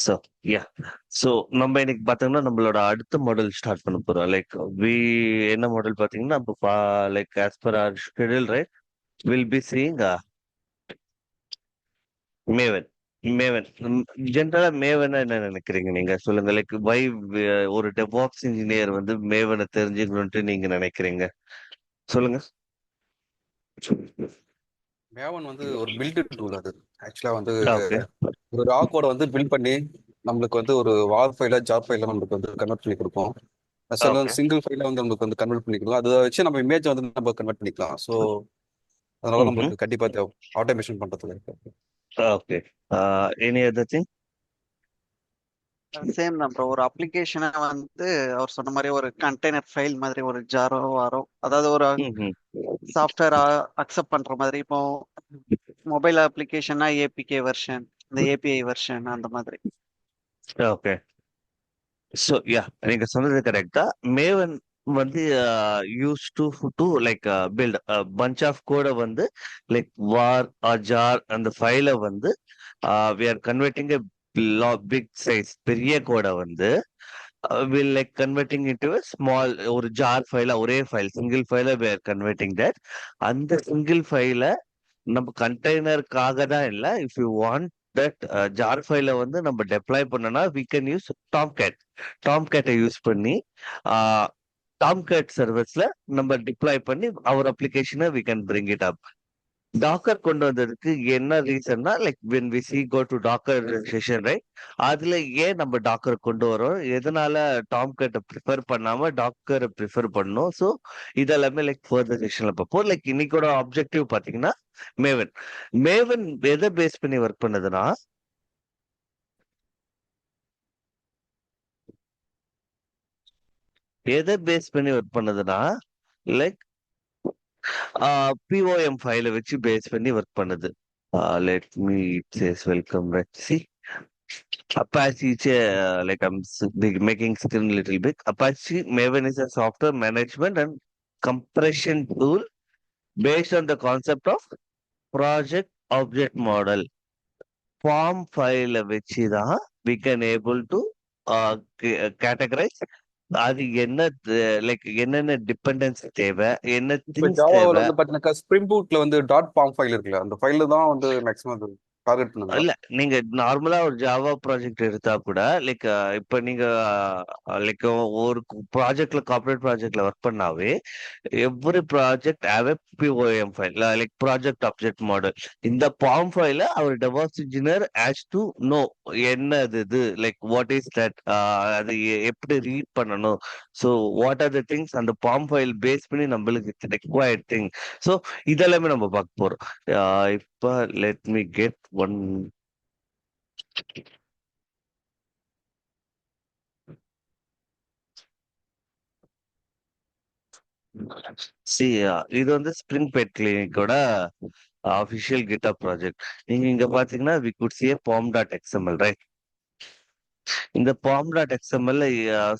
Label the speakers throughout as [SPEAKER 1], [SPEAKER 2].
[SPEAKER 1] So yeah so நம்ம இன்னைக்கு பார்த்தோம்னா நம்மளோட அடுத்த மாடல் ஸ்டார்ட் பண்ண போறோம். லைக் வி என்ன மாடல் பார்த்தீங்கன்னா இப்போ like as per our schedule right will be seeing Maven. Maven ஜென்ரலா மேவனா என்ன நினைக்கிறீங்க நீங்க சொல்லுங்க. லைக் வை ஒரு டெவாப்ஸ் இன்ஜினியர் வந்து மேவனை தெரிஞ்சுக்கணும்ட்டு நீங்க நினைக்கிறீங்க சொல்லுங்க.
[SPEAKER 2] மேவன் வந்து ஒரு பில்ட் டூல் அது. ஆக்சுவலா வந்து
[SPEAKER 1] ஓகே.
[SPEAKER 2] ஒரு ரா கோட வந்து பில்ட் பண்ணி நம்மளுக்கு வந்து ஒரு வார் ஃபைல ஜாப் ஃபைல நம்மளுக்கு வந்து கன்வெர்ட் பண்ணி கொடுக்கும். சில
[SPEAKER 1] ஓகே.
[SPEAKER 2] சிங்கிள் ஃபைல வந்து நம்மளுக்கு வந்து கன்வெர்ட் பண்ணி கொடுக்கும். அதை வச்சு நம்ம இமேஜ் வந்து நம்ம கன்வெர்ட் பண்ணிக்கலாம். ஸோ அதனால
[SPEAKER 1] ம்.
[SPEAKER 2] நம்மளுக்கு கண்டிப்பா தேவை ஆட்டோமேஷன் பண்றதுல இருக்கு.
[SPEAKER 1] Okay. Any other thing.
[SPEAKER 3] Same தான் ப்ரோ. ஒரு அப்ளிகேஷனை வந்து அவர் சொன்ன மாதிரி ஒரு கண்டெய்னர் ஃபைல் மாதிரி ஒரு ஜாரோ வாரோ, அதாவது ஒரு
[SPEAKER 1] ம்.
[SPEAKER 3] சாஃப்ட்வேர் அக்செப்ட் பண்ற மாதிரி. இப்போ மொபைல் அப்ளிகேஷன்னா ஏபிகே வெர்ஷன், இந்த ஏபிஐ வெர்ஷன் அந்த மாதிரி.
[SPEAKER 1] ஓகே. ஸோ யா நீங்க சொன்னது கரெக்டா. மேவன் வந்து use to like build bunch of கோட வந்து லைக் வார் ஜார் அந்த ஃபைலை வந்து we are converting big size பெரிய கோட வந்து will like converting into small ஒரு ஜார் ஃபைல ஒரே ஃபைல் சிங்கிள் ஃபைல வி ஆர் கன்வெர்ட்டிங் தட். அந்த சிங்கிள் ஃபைல நம்ம கண்டெய்னருக்காக தான் இல்ல. If you want that jar ஃபைல வந்து நம்ம டெப்ளாய் பண்ணனா வி கேன் யூஸ் டாம் கேட்டை யூஸ் பண்ணி டாம் கேட் சர்வீஸ்ல நம்ம டிப்ளாய் பண்ணி அவர் அப்ளிகேஷனை we can bring it up. Docker கொண்டு வந்ததுக்கு என்ன ரீசன்னா like when we see go to Docker session right, அதுல ஏன் நம்ம டாக்கர் கொண்டு வரோம், எதனால டாம் கேட்டை ப்ரிஃபர் பண்ணாம டாக்கரை ப்ரிஃபர் பண்ணோம். ஸோ இதெல்லாமே லைக் ஃபர்தர் செஷன்ல பார்ப்போம். லைக் இன்னைக்கோட ஆப்ஜெக்டிவ் பாத்தீங்கன்னா மேவன். மேவன் எதை பேஸ் பண்ணி ஒர்க் பண்ணதுன்னா லைக் பிஓஎம் ஃபைலை வச்சு பேஸ் பண்ணி ஒர்க் பண்ணுது. Let me chase welcome right see Apache, like making screen little big. Apache Maven is a software management and compression tool based on the concept of project object model. Form file வச்சு தான் we can able to categorize அது என்ன like என்னென்ன dependence தேவை, என்ன
[SPEAKER 2] இப்போ
[SPEAKER 1] things
[SPEAKER 2] ஜாவாவில்
[SPEAKER 1] தேவை.
[SPEAKER 2] வந்து பார்த்தீங்கன்னா ஸ்ப்ரிங் பூட்ல வந்து டாட் ஃபார்ம் ஃபைல் இருக்குல்ல, அந்த ஃபைல தான் வந்து மேக்ஸிமம் டார்கெட் பண்ணுங்களா?
[SPEAKER 1] இல்ல நீங்க நார்மலா ஒரு ஜாவா ப்ராஜெக்ட் எடுத்தா கூட லைக் இப்ப நீங்க லைக் ஒரு ப்ராஜெக்ட்ல கார்ப்பரேட் ப்ராஜெக்ட்ல ஒர்க் பண்ணாவே every project have a POM file like project object model. இந்த பாம் ஃபைல our devops engineer has to know என்ன இது லைக் வாட் இஸ் தட், அது எப்படி ரீட் பண்ணணும். So what are the things அந்த பாம் ஃபைல் பேஸ் பண்ணி நம்மளுக்கு ரெக்வயர்ட் திங். ஸோ இதெல்லாமே நம்ம பார்க்க போறோம். இப்ப let me get one. See இது வந்து ஸ்பிரிங் பெட் கிளினிக்கோட அஃபிஷியல் கிட்டப் ப்ராஜெக்ட். நீங்க இங்க பாத்தீங்கன்னா we could see pom dot XML right. இந்த bomb dot XML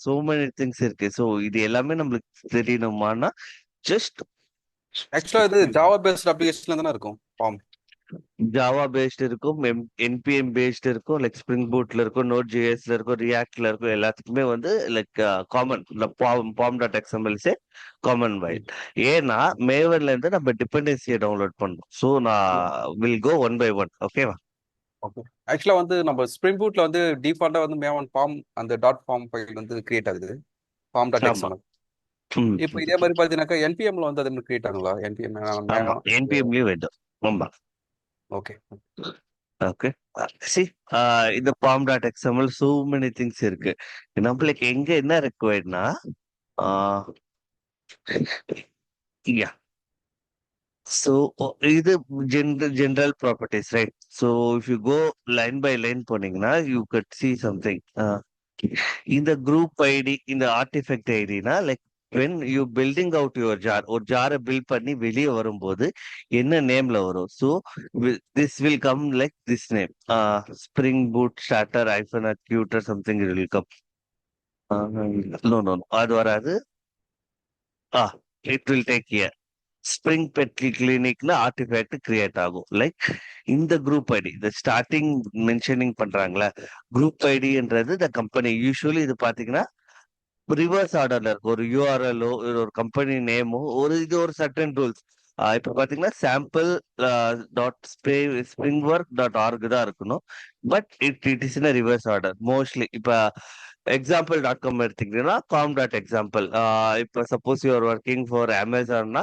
[SPEAKER 1] so many things இருக்கு. ஸோ இது எல்லாமே நம்மளுக்கு தெரியணுமானா ஜஸ்ட்
[SPEAKER 2] ஆக்சுவலா இது ஜாவா பேஸ்ட் அப்ளிகேஷன்ல தானே இருக்கும் ஃபார்ம்.
[SPEAKER 1] ஜாவா பேஸ்ட் இருக்கும், என்பிஎம் பேஸ்ட் இருக்கும், லைக் ஸ்ப்ரிங் பூட்ல இருக்கும், நோட் ஜேஎஸ்ல இருக்கும், ரியாக்ட்ல இருக்கும். எல்லாத்துக்குமே வந்து லைக் காமன் பாம் டாட் எக்ஸ்எம்எல்ஸே காமன் வைல். ஏன்னா மேவன்ல இருந்து நம்ம டிபெண்டன்சியை டவுன்லோட் பண்ணோம். ஸோ நான் will go one by one. ஓகேவா?
[SPEAKER 2] ஓகே. ஆக்சுவலா வந்து நம்ம ஸ்ப்ரிங் பூட்ல வந்து டிஃபால்ட்டா வந்து மேவன் ஃபார்ம் அந்த டாட் ஃபார்ம் ஃபைல் வந்து கிரியேட் ஆகுது, ஃபார்ம் டாட்
[SPEAKER 1] ஆமா.
[SPEAKER 2] எக்ஸ்எம்எல். இப்போ இதே மாதிரி பார்த்தீங்கன்னாக்கா என்பிஎம்ல வந்து அது கிரியேட் ஆகுங்களா? என்பிஎம்
[SPEAKER 1] ஆமா,
[SPEAKER 2] மேவன்.
[SPEAKER 1] என்பிஎம்லயும் வேண்டும். ஆமா.
[SPEAKER 2] ஓகே.
[SPEAKER 1] ஓகே. சி இந்த bomb dot XML so many things இருக்கு. நம்மளுக்கு எங்க என்ன ரெக்வயர்ட்னா யா so இது general properties right. So if you go line by line போனீங்கன்னா you could see something. இந்த group id இந்த artifact idனா like when you building out your jar ஒரு ஜாரை build பண்ணி வெளியே வரும்போது என்ன நேம்ல வரும். So this will come like this name, spring boot starter hyphen acute or something it will come. No, no, no, அது வராது. it will take here. Spring pet கிளினிக்னு ஆர்டிஃபேக்ட் கிரியேட் ஆகும். லைக் இந்த குரூப் ஐடி இந்த starting mentioning பண்றாங்களே group ஐடின்றது the company. Usually இது பாத்தீங்கன்னா ரிவர்ஸ் ஆர்டர்ல இருக்கும். ஒரு யூஆர்எல்லோ ஒரு கம்பெனி நேமோ ஒரு சர்டன் ரூல்ஸ். இப்ப பாத்தீங்கன்னா sample dot spring work dot org தான் இருக்கணும். But it is in reverse order mostly. இப்ப எக்ஸாம்பிள் டாட் காம் எடுத்தீங்கன்னா காம் டாட் எக்ஸாம்பிள். இப்ப சப்போஸ் யூஆர் ஒர்க்கிங் ஃபார் அமேசான்னா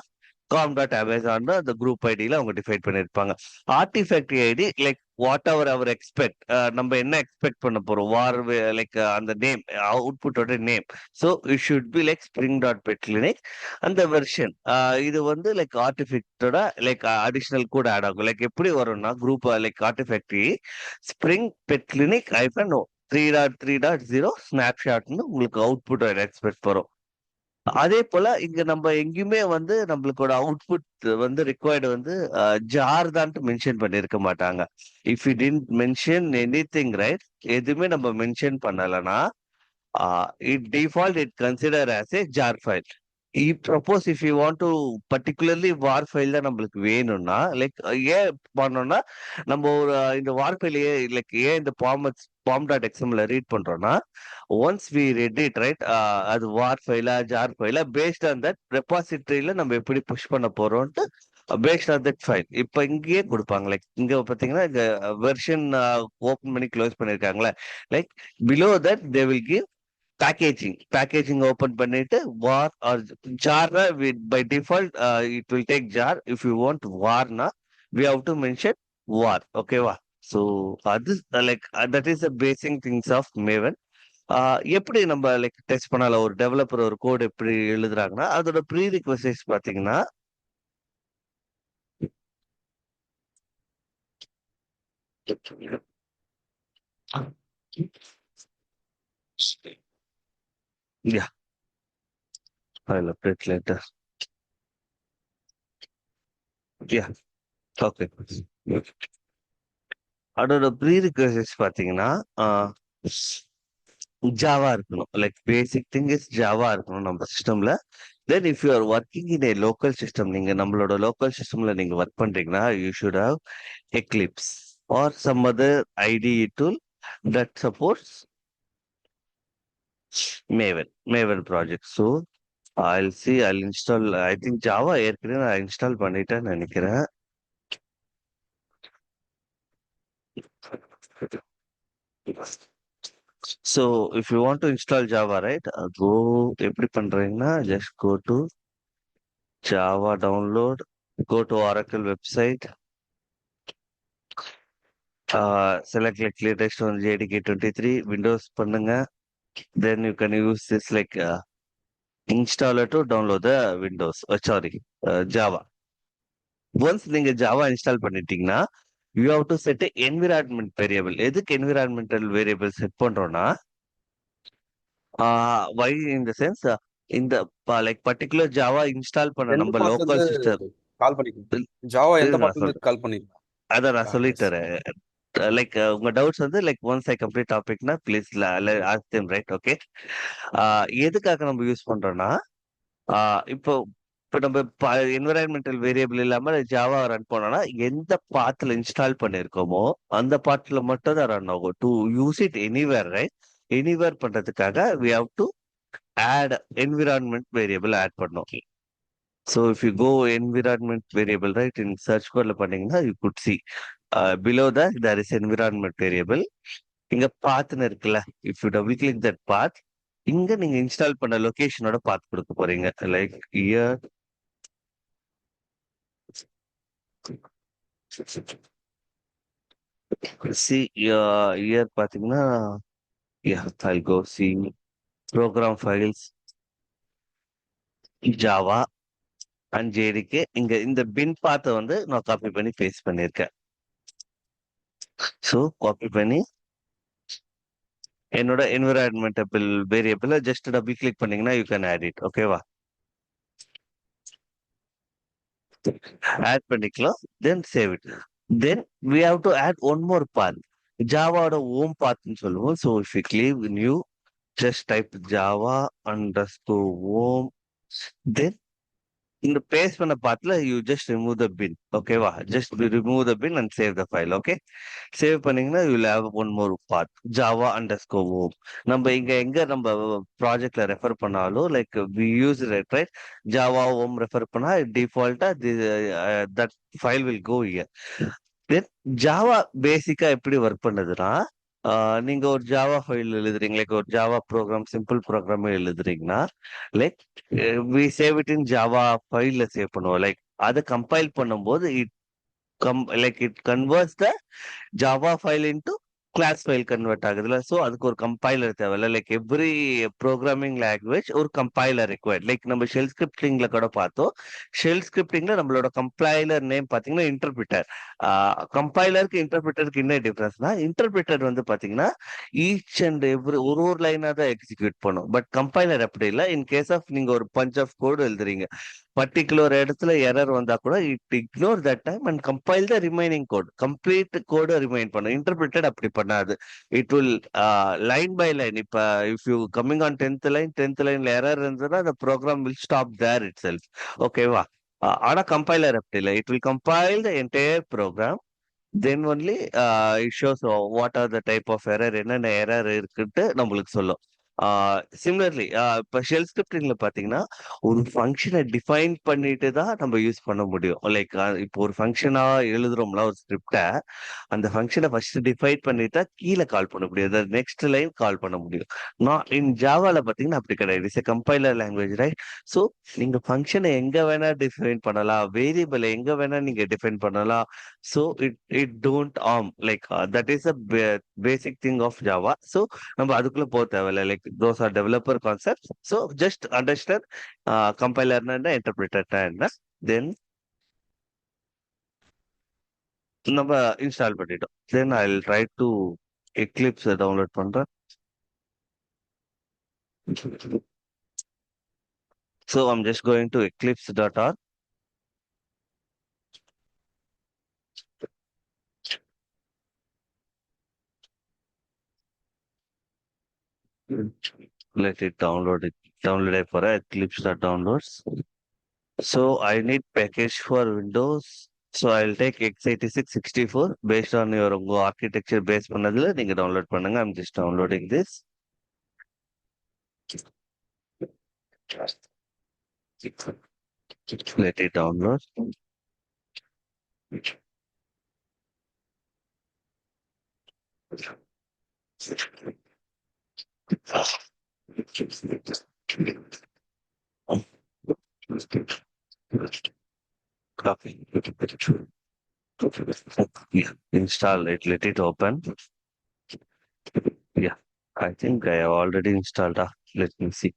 [SPEAKER 1] காம் டாட் அமேசான் அந்த குரூப் ஐடியில அவங்க டிஃபைன் பண்ணிருப்பாங்க. Artifact ID like whatever our expect, நம்ம என்ன எக்ஸ்பெக்ட் பண்ண போறோம் வார் லைக் அந்த நேம் அவுட்புட்டோட name. So it should be like spring dot pet clinic அந்த வெர்ஷன். இது வந்து லைக் ஆர்டிஃபேக்டோட லைக் அடிஷனல் கூட ஆட் ஆகும். லைக் எப்படி வரும்னா group like artifact spring pet clinic hyphen 3.3.0 ஸ்னாப்ஷாட்னு உங்களுக்கு அவுட்புட் எக்ஸ்பெக்ட் வரும். அதே போல இங்க நம்ம எங்கேயுமே வந்து நம்மளுக்கோட அவுட்புட் வந்து ரிக்வயர்டு வந்து ஜார் தான்ட்டு மென்ஷன் பண்ணிருக்க மாட்டாங்க. If you didn't mention anything right, எதுவுமே நம்ம மென்ஷன் பண்ணலனா it default it consider as a jar file. If you want to particularly war file தான் நம்மளுக்கு வேணும்னா லைக் ஏன் பண்ணோம்னா நம்ம ஒரு இந்த வார் ஃபைல் லைக் ஏன் இந்த பாம் டாட் எக்ஸ்எம்எல் ரீட் பண்றோம்னா once we read it right, அது வார் ஃபைலா ஜார் ஃபைலா பேஸ்ட் ஆன் தட் ரெபாசிட்டரியில நம்ம எப்படி புஷ் பண்ண போறோம்ட்டு பேஸ்ட் ஆன் தட் ஃபைல் இப்ப இங்கேயே கொடுப்பாங்க. லைக் இங்க பாத்தீங்கன்னா இங்க வெர்ஷன் ஓபன் பண்ணி க்ளோஸ் பண்ணிருக்காங்களே, like below that they will give packaging open பண்ணிட்டு வார் ஆர் ஜார்னா by default it will take jar. If you want வார்னா வி ஹவ் டு மென்ஷன் வார். ஓகேவா? ஸோ அது like that is the basic things of Maven. எப்படி நம்ம like test பண்ணலாம் ஒரு developer ஒரு கோட் எப்படி எழுதுறாங்கன்னா அதோட ப்ரீ ரிக்வெஸ்ட் பாத்தீங்கன்னா yeah, I'll update later. Yeah, okay. அதோட ப்ரீ ரிக்வெஸ்ட் பாத்தீங்கன்னா ஜாவா இருக்கணும். Like basic thing is Java இருக்கணும் நம்ம சிஸ்டம்ல. Then if you are working in a local system, நீங்க நம்மளோட லோக்கல் சிஸ்டம்ல நீங்க ஒர்க் பண்றீங்கன்னா you should have Eclipse or some other IDE tool that supports Maven project. So I'll install. I think Java ஏற்கனவே நான் இன்ஸ்டால் பண்ணிட்டேன்னு நினைக்கிறேன். So if you want to install Java, right, go எப்படி பண்றீங்கன்னா just go to Java download, go to Oracle website, select like latest on JDK 23, Windows பண்ணுங்க. Then you can use this like installer to download the Windows. Sorry, Java. Once நீங்க Java install பண்ணிட்டீங்கன்னா you have to set a environment variable. எதுக்கு environmental variable set பண்றோம்னா why in the sense இந்த like particular Java install பண்ண
[SPEAKER 2] எந்த
[SPEAKER 1] நம்ம
[SPEAKER 2] பாத்துல
[SPEAKER 1] local
[SPEAKER 2] இருந்து
[SPEAKER 1] system.
[SPEAKER 2] கால் பண்ணிக்கலாம்? ஜாவா எந்த
[SPEAKER 1] நான்
[SPEAKER 2] பாத்துல இருந்து
[SPEAKER 1] சொல்றேன்,
[SPEAKER 2] கால் பண்ணிக்கலாம்?
[SPEAKER 1] அதான் நான் சொல்லித்தரேன். லைக் உங்க டவுட்ஸ் வந்து லைக் ஒன்ஸ் ஐ கம்ப்ளீட் டாபிக்னா please ask them right. Okay, எதுக்காக நம்ம யூஸ் பண்றோம்னா இப்போ இப்போ நம்ம என்விரான்மெண்டல் வேரியபிள் இல்லாம ஜாவா ரன் பண்ணோம்னா எந்த பாத்துல இன்ஸ்டால் பண்ணிருக்கோமோ அந்த பாத்துல மட்டும் தான் ரன் ஆகும். To use it anywhere right, anywhere பண்றதுக்காக we have to add environment variable add பண்ணோம். So if you go environment variable right in search code பண்ணீங்கன்னா you could see below that there is environment variable. இங்க பாத்னு இருக்குல்ல, if you double click that path, இங்க நீங்க install பண்ண லொகேஷனோட பாத் கொடுக்க போறீங்க. Like here see here பாத்தீங்கன்னா yeah, I'll go see program files Java and JDK. இங்க இந்த பின் பாத்தை வந்து நான் காப்பி பண்ணி பேஸ்ட் பண்ணிருக்கேன். ஸோ காப்பி பண்ணி என்னோட environment variable just double click பண்ணீங்கன்னா யூ கேன் ஆட் இட். ஓகேவா? ஆட் பண்ணிக்கலாம். Then save it. Then we have to add one more path. ஜாவாவோட ஓம் பாத்னு சொல்லுவோம். So if you click new just type Java underscore home, then இந்த paste பண்ண பாத்துல you just remove the bin. ஓகேவா? Just remove the bin and save the file. Okay, save பண்ணீங்கன்னா you will have one more path, Java underscore home. நம்ம இங்க எங்க நம்ம ப்ராஜெக்ட்ல ரெஃபர் பண்ணாலும் like we use right, Java home refer பண்ணா டிஃபால்ட்டா that file will go here. Then Java பேசிக்கா எப்படி ஒர்க் பண்ணுதுன்னா, நீங்க ஒரு ஜாவா ஃபைல் எழுதுறீங்க, லைக் ஒரு ஜாவா ப்ரோக்ராம், சிம்பிள் ப்ரோக்ராமே எழுதுறீங்கன்னா, like we save it in Java ஃபைல்ல சேவ் பண்ணுவோம். லைக் அதை கம்பைல் பண்ணும்போது it converts the Java file into class file convert ஆகுதுல. ஸோ அதுக்கு ஒரு கம்பைலர் தேவையில்ல. லைக் எவ்ரி ப்ரோக்ராமிங் லாங்குவேஜ் ஒரு கம்பைலர் ரிக்வயர்ட். லைக் நம்ம ஷெல் ஸ்கிரிப்டிங்ல கூட பார்த்தோம். ஷெல் ஸ்கிரிப்டிங்ல நம்மளோட கம்பைலர் நேம் பார்த்தீங்கன்னா இன்டர்பிரிட்டர். கம்பைலருக்கு இன்டர்பிரிட்டருக்கு என்ன டிஃபரன்ஸ்னா, இன்டர்பிரிட்டர் வந்து பார்த்தீங்கன்னா ஈச் அண்ட் எவ்ரி ஒரு லைனா தான் எக்ஸிக்யூட் பண்ணும். பட் கம்பைலர் அப்படி இல்லை. இன் கேஸ் ஆஃப் நீங்க ஒரு பஞ்ச் ஆஃப் கோடு எழுதுறீங்க, பர்டிகுலர் இடத்துல எரர் வந்தா கூட it ignore that time and compile the remaining code. Complete code remain பண்ணும். இன்டர்பிரிட்டட் அப்படி பண்ணாது. It will line by line. இப்ப if you coming on 10th லைன்ல எரர் இருந்ததுன்னா the program will stop there itself. ஓகேவா? ஆனா கம்பைலர் அப்படி இல்லை. It will compile the entire program, then only it shows what are the type of error, என்னென்ன error இருக்குன்ட்டு நம்மளுக்கு சொல்லும். சிமிலர்லி இப்போ ஷெல் ஸ்கிரிப்டிங்ல பாத்தீங்கன்னா ஒரு ஃபங்க்ஷனை டிஃபைன் பண்ணிட்டு தான் நம்ம யூஸ் பண்ண முடியும். லைக் இப்போ ஒரு ஃபங்க்ஷனா எழுதுறோம்ல ஒரு ஸ்கிரிப்டை, அந்த ஃபங்க்ஷனை ஃபர்ஸ்ட் டிஃபைன் பண்ணிட்டா கீழே கால் பண்ண முடியும், நெக்ஸ்ட் லைன் கால் பண்ண முடியும். நான் இன் ஜாவால பாத்தீங்கன்னா அப்படி கிடையாது. It's compiler language, right? So நீங்க ஃபங்க்ஷனை எங்க வேணா டிஃபைன் பண்ணலாம், வேரியபிளை எங்க வேணா நீங்க டிஃபைன் பண்ணலாம். So it don't harm like that is a basic thing of Java. So நம்ம அதுக்குள்ள போக தேவையில்ல. Like those are developer concept. So just understand கம்பைலர்னா என்ன, இன்டர்பிரிட்டர்னா என்ன, தென் நம்ம இன்ஸ்டால் பண்ணிட்டோம். Then I will try to Eclipse download பண்றேன். So I'm just going to eclipse.org. Let it download it for eclipse.downloads. So I need package for Windows. So I'll take x86 64 based on your உங்க architecture base பண்ணதுல நீங்க download பண்ணுங்க. I'm just downloading this. Let it download. Copy. Yeah, install it. Let it open. Yeah, I think I have already installed. Let me see.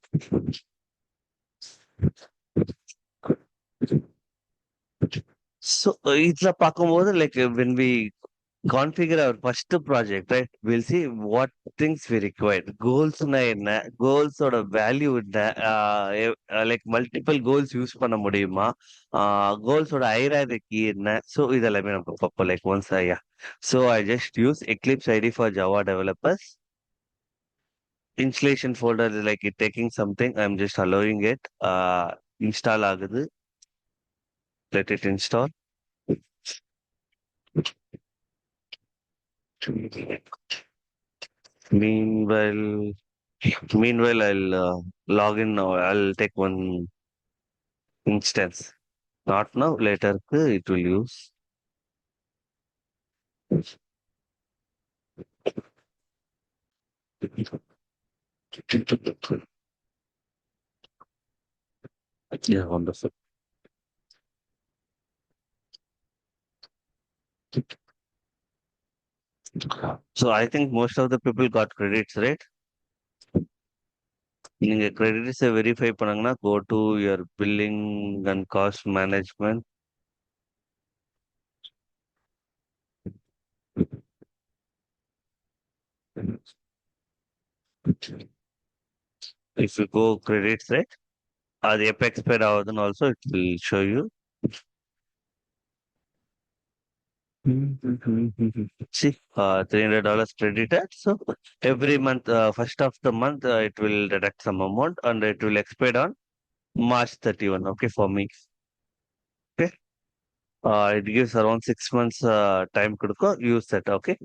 [SPEAKER 1] So இதுல பார்க்கும்போது like when we configure our first project, right, we'll see what things we require. Goals na என்ன, goals ஓட value என்ன, like multiple goals use பண்ண முடியுமா, goals ஓட hierarchy என்ன. So இதெல்லாமே நம்ம பார்ப்போம். லைக் ஒன்ஸ் ஐயா, so I just use Eclipse ID for Java developers. Installation folder like it taking something, I am just allowing it. Install ஆகுது. Let it install. Meanwhile, meanwhile, I'll log in now. I'll take one instance. Not now, later it will use. Yeah, wonderful. So I think most of the people got credits, right? நீங்க கிரெடிட்ஸை verify பண்ணாங்கன்னா go to your billing and cost management. If you go credits, right, அது எப்போ expire ஆகுதுன்னு also it will show you. See, $300 credited. So every month, first of the month, it will deduct some amount and it will expire on March 31. Okay, for me. It gives around 6 months time கொடுக்கும். Use that, okay?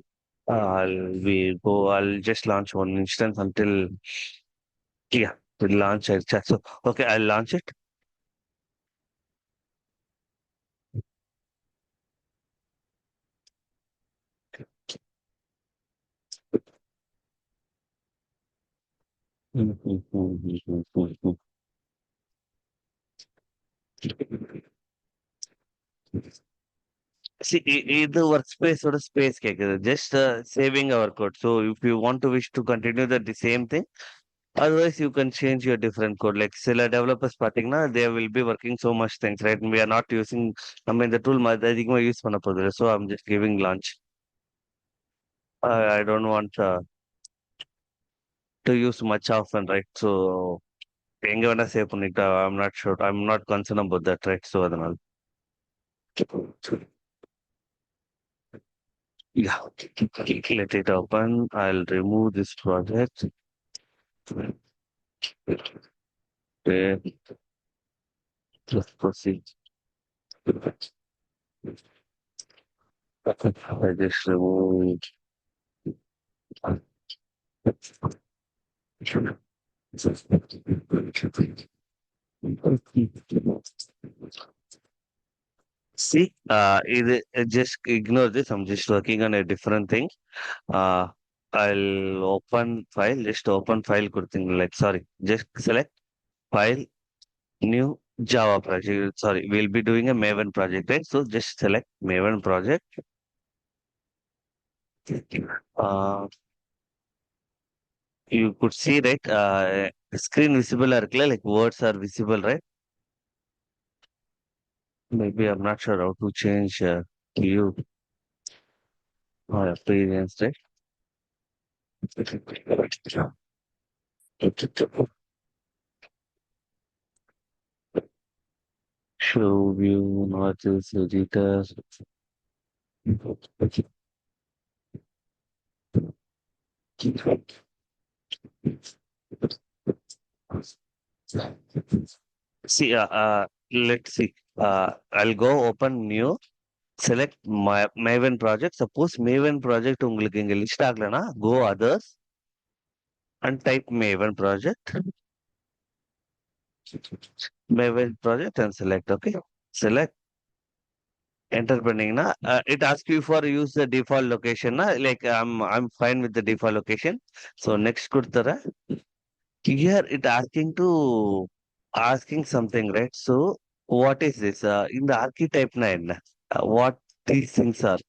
[SPEAKER 1] I'll just launch one instance until, yeah, we'll launch it. So, okay, I'll launch it. See, இது work ஸ்பேஸோட space கேக்குது. Just saving our code. So if you want to wish to continue that the same thing, otherwise you can change your different code. Like சில developers பாத்தீங்கன்னா they will be working so much things, right? We are not using, நம்ம இந்த tool அதிகமா use பண்ண போகுது. So I'm just giving launch. I don't want to use much often, right? So எங்க வேணா save பண்ணிட்டா, I'm not sure. I'm not concerned about that, right? So அதனால. Yeah, let it open. I'll remove this project. Okay, just proceed. I just removed. See, just ignore this. I'm just working on a different thing. Uh, I'll open file. Just open file. Good thing. Like, sorry. Just select file, new Java project. Sorry, we'll be doing a Maven project, right? So just select Maven project. Uh, you could see, right? Screen visible or clear, like words are visible, right? Maybe I'm not sure how to change view or appearance, right? Show view, notice, editor. See, let's see. I'll go open new, select my Maven project. Suppose Maven project உங்களுக்கு இங்க list ஆகலனா, go others and type Maven project. Maven project and select, okay? Select, enter பண்ணீங்கன்னா, it asks you for use the default location. Like I'm fine with the default location. So next கொடுத்துறேன். Here it asking something, right? So what is this? In the archetype na என்ன? What these things are?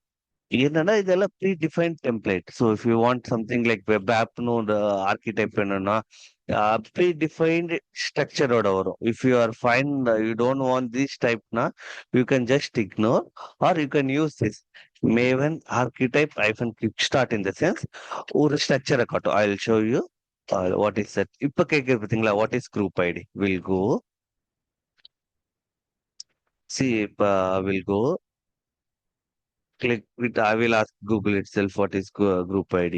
[SPEAKER 1] என்னன்னா இதெல்லாம் predefined template. So if you want something like web ஆப்னு ஒரு archetype வேணும்னா predefined ஸ்ட்ரக்சரோட வரும். If you are fine, you don't want this டைப்னா you can just ignore or you can use this Maven archetype hyphen kick start. In the sense ஒரு ஸ்ட்ரக்சரை காட்டும். I will show you what is that. இப்போ கேட்குறது பார்த்தீங்களா, what is group ID? Will go see. இப்போ will go click with, I will ask Google itself what is group ID.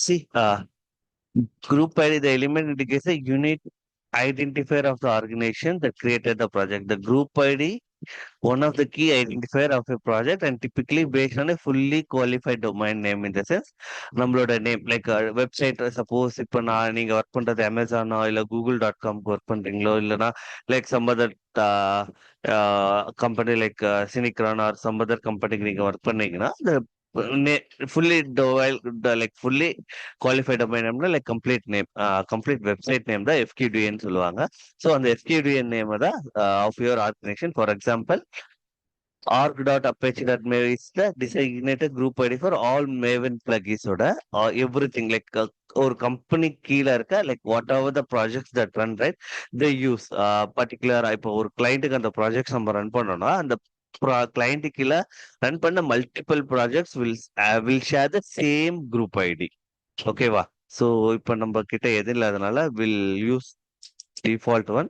[SPEAKER 1] See, group ID, the element indicates a unique identifier of the organization that created the project. The group ID, one of the key identifier of a project, and typically based on a fully qualified domain name. In the sense நம்மளோட name, like website, suppose இப்போ நீங்க work பண்றது அமேசானோ இல்ல google.com work பண்றீங்களோ, இல்லைன்னா like some other company like Synechron or some other கம்பெனிக்கு நீங்க work பண்ணீங்கன்னா, fully like fully qualified domain நேம்னா like complete name, complete website name தான் எஃப்கியூடிஎன் சொல்லுவாங்க. ஸோ அந்த எஃப்கியூடிஎன் நேம் தான் of your organisation. For example, org.apache.maven is the designated group ID for all Maven plugins ஓட everything, like ஒரு company கீழே இருக்க like what ever the projects that run, right, they use particular. இப்போ ஒரு கிளைண்ட்டுக்கு அந்த projects நம்ம run பண்ணோம்னா, அந்த கிளைண்ட்டு கீழே ரன் பண்ண multiple projects will share the same group ID. ஓகேவா? ஸோ இப்போ நம்ம கிட்ட எது இல்லாதனால will use default one.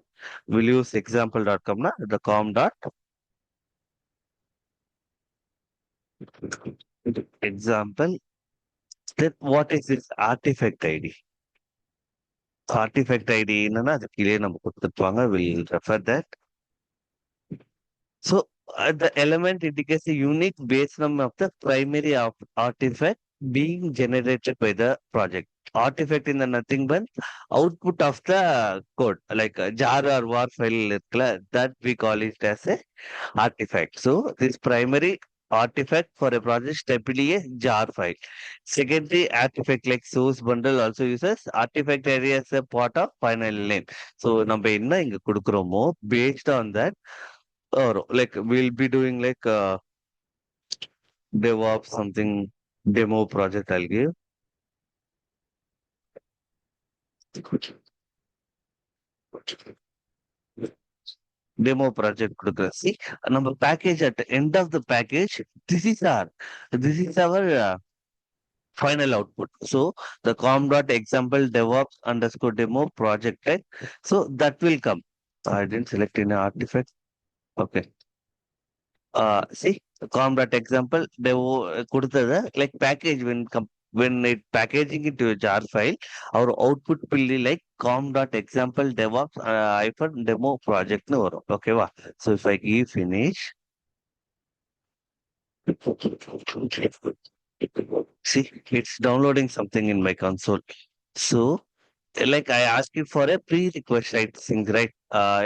[SPEAKER 1] Will use example.comனா the com dot Example, then what is this artifact ID? Artifact ID என்னன்னா அது கீழே நம்ம கொடுத்துருப்பாங்க. We'll refer that. So the element indicates the unique base number of the primary artifact being generated by the project. Artifact in the nothing but output of the code, like a jar or war file இருக்குல்ல, that we call it as a artifact. So this primary artifact for a project is typically a jar file. Secondary artifact like source bundle also uses artifact area as a part of final name. So நம்ம என்ன இங்க கொடுக்குறோமோ based on that, or like we'll be doing like DevOps something demo project I'll give. Demo project கொடுக்குறேன். See, நம்ம package at the end of the package, this is our final output. So the com.example DevOps underscore demo project, right? So that will come. I didn't select any artifact. Okay. See, com.example devo கொடுத்தத like package when it packaging into a jar file, our output will be like com.example DevOps hyphen demo project னு வரும். ஓகேவா? So if I give finish, see, it's downloading something in my console. So like I asked you for a pre-request right things, right?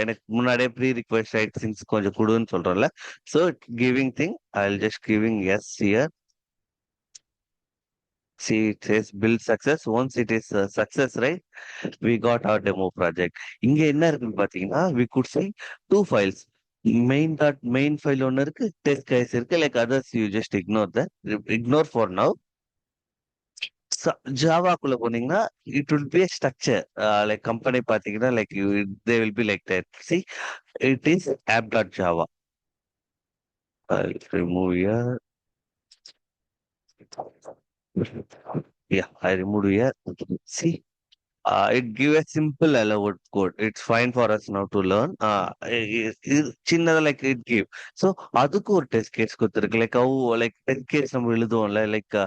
[SPEAKER 1] எனக்கு முன்னாடியே pre-request right things கொஞ்சம் கொடுன்னு சொல்றேன்ல. So giving thing, I'll just giving yes here. See, it says build success. Once it is success, right? We got our demo project. இங்க என்ன இருக்குன்னு பாத்தீங்கன்னா, we could see two files. Main file ஒன்னு இருக்கு, test case இருக்கு. Like others, you just ignore that. Ignore for now. ஜாவாக்குள்ள போனீங்கன்னா it will be a structure. Like company பாத்தீங்கன்னா like they will be like that. See, it is app.java. I'll remove here. Yeah, I removed here. See, it give a simple allowed code. It's fine for us now to learn. சின்னதா like it give. So அதுக்கு ஒரு test case கொடுத்துருக்கு. Like like test case நம்ம எழுதுவோம்ல, like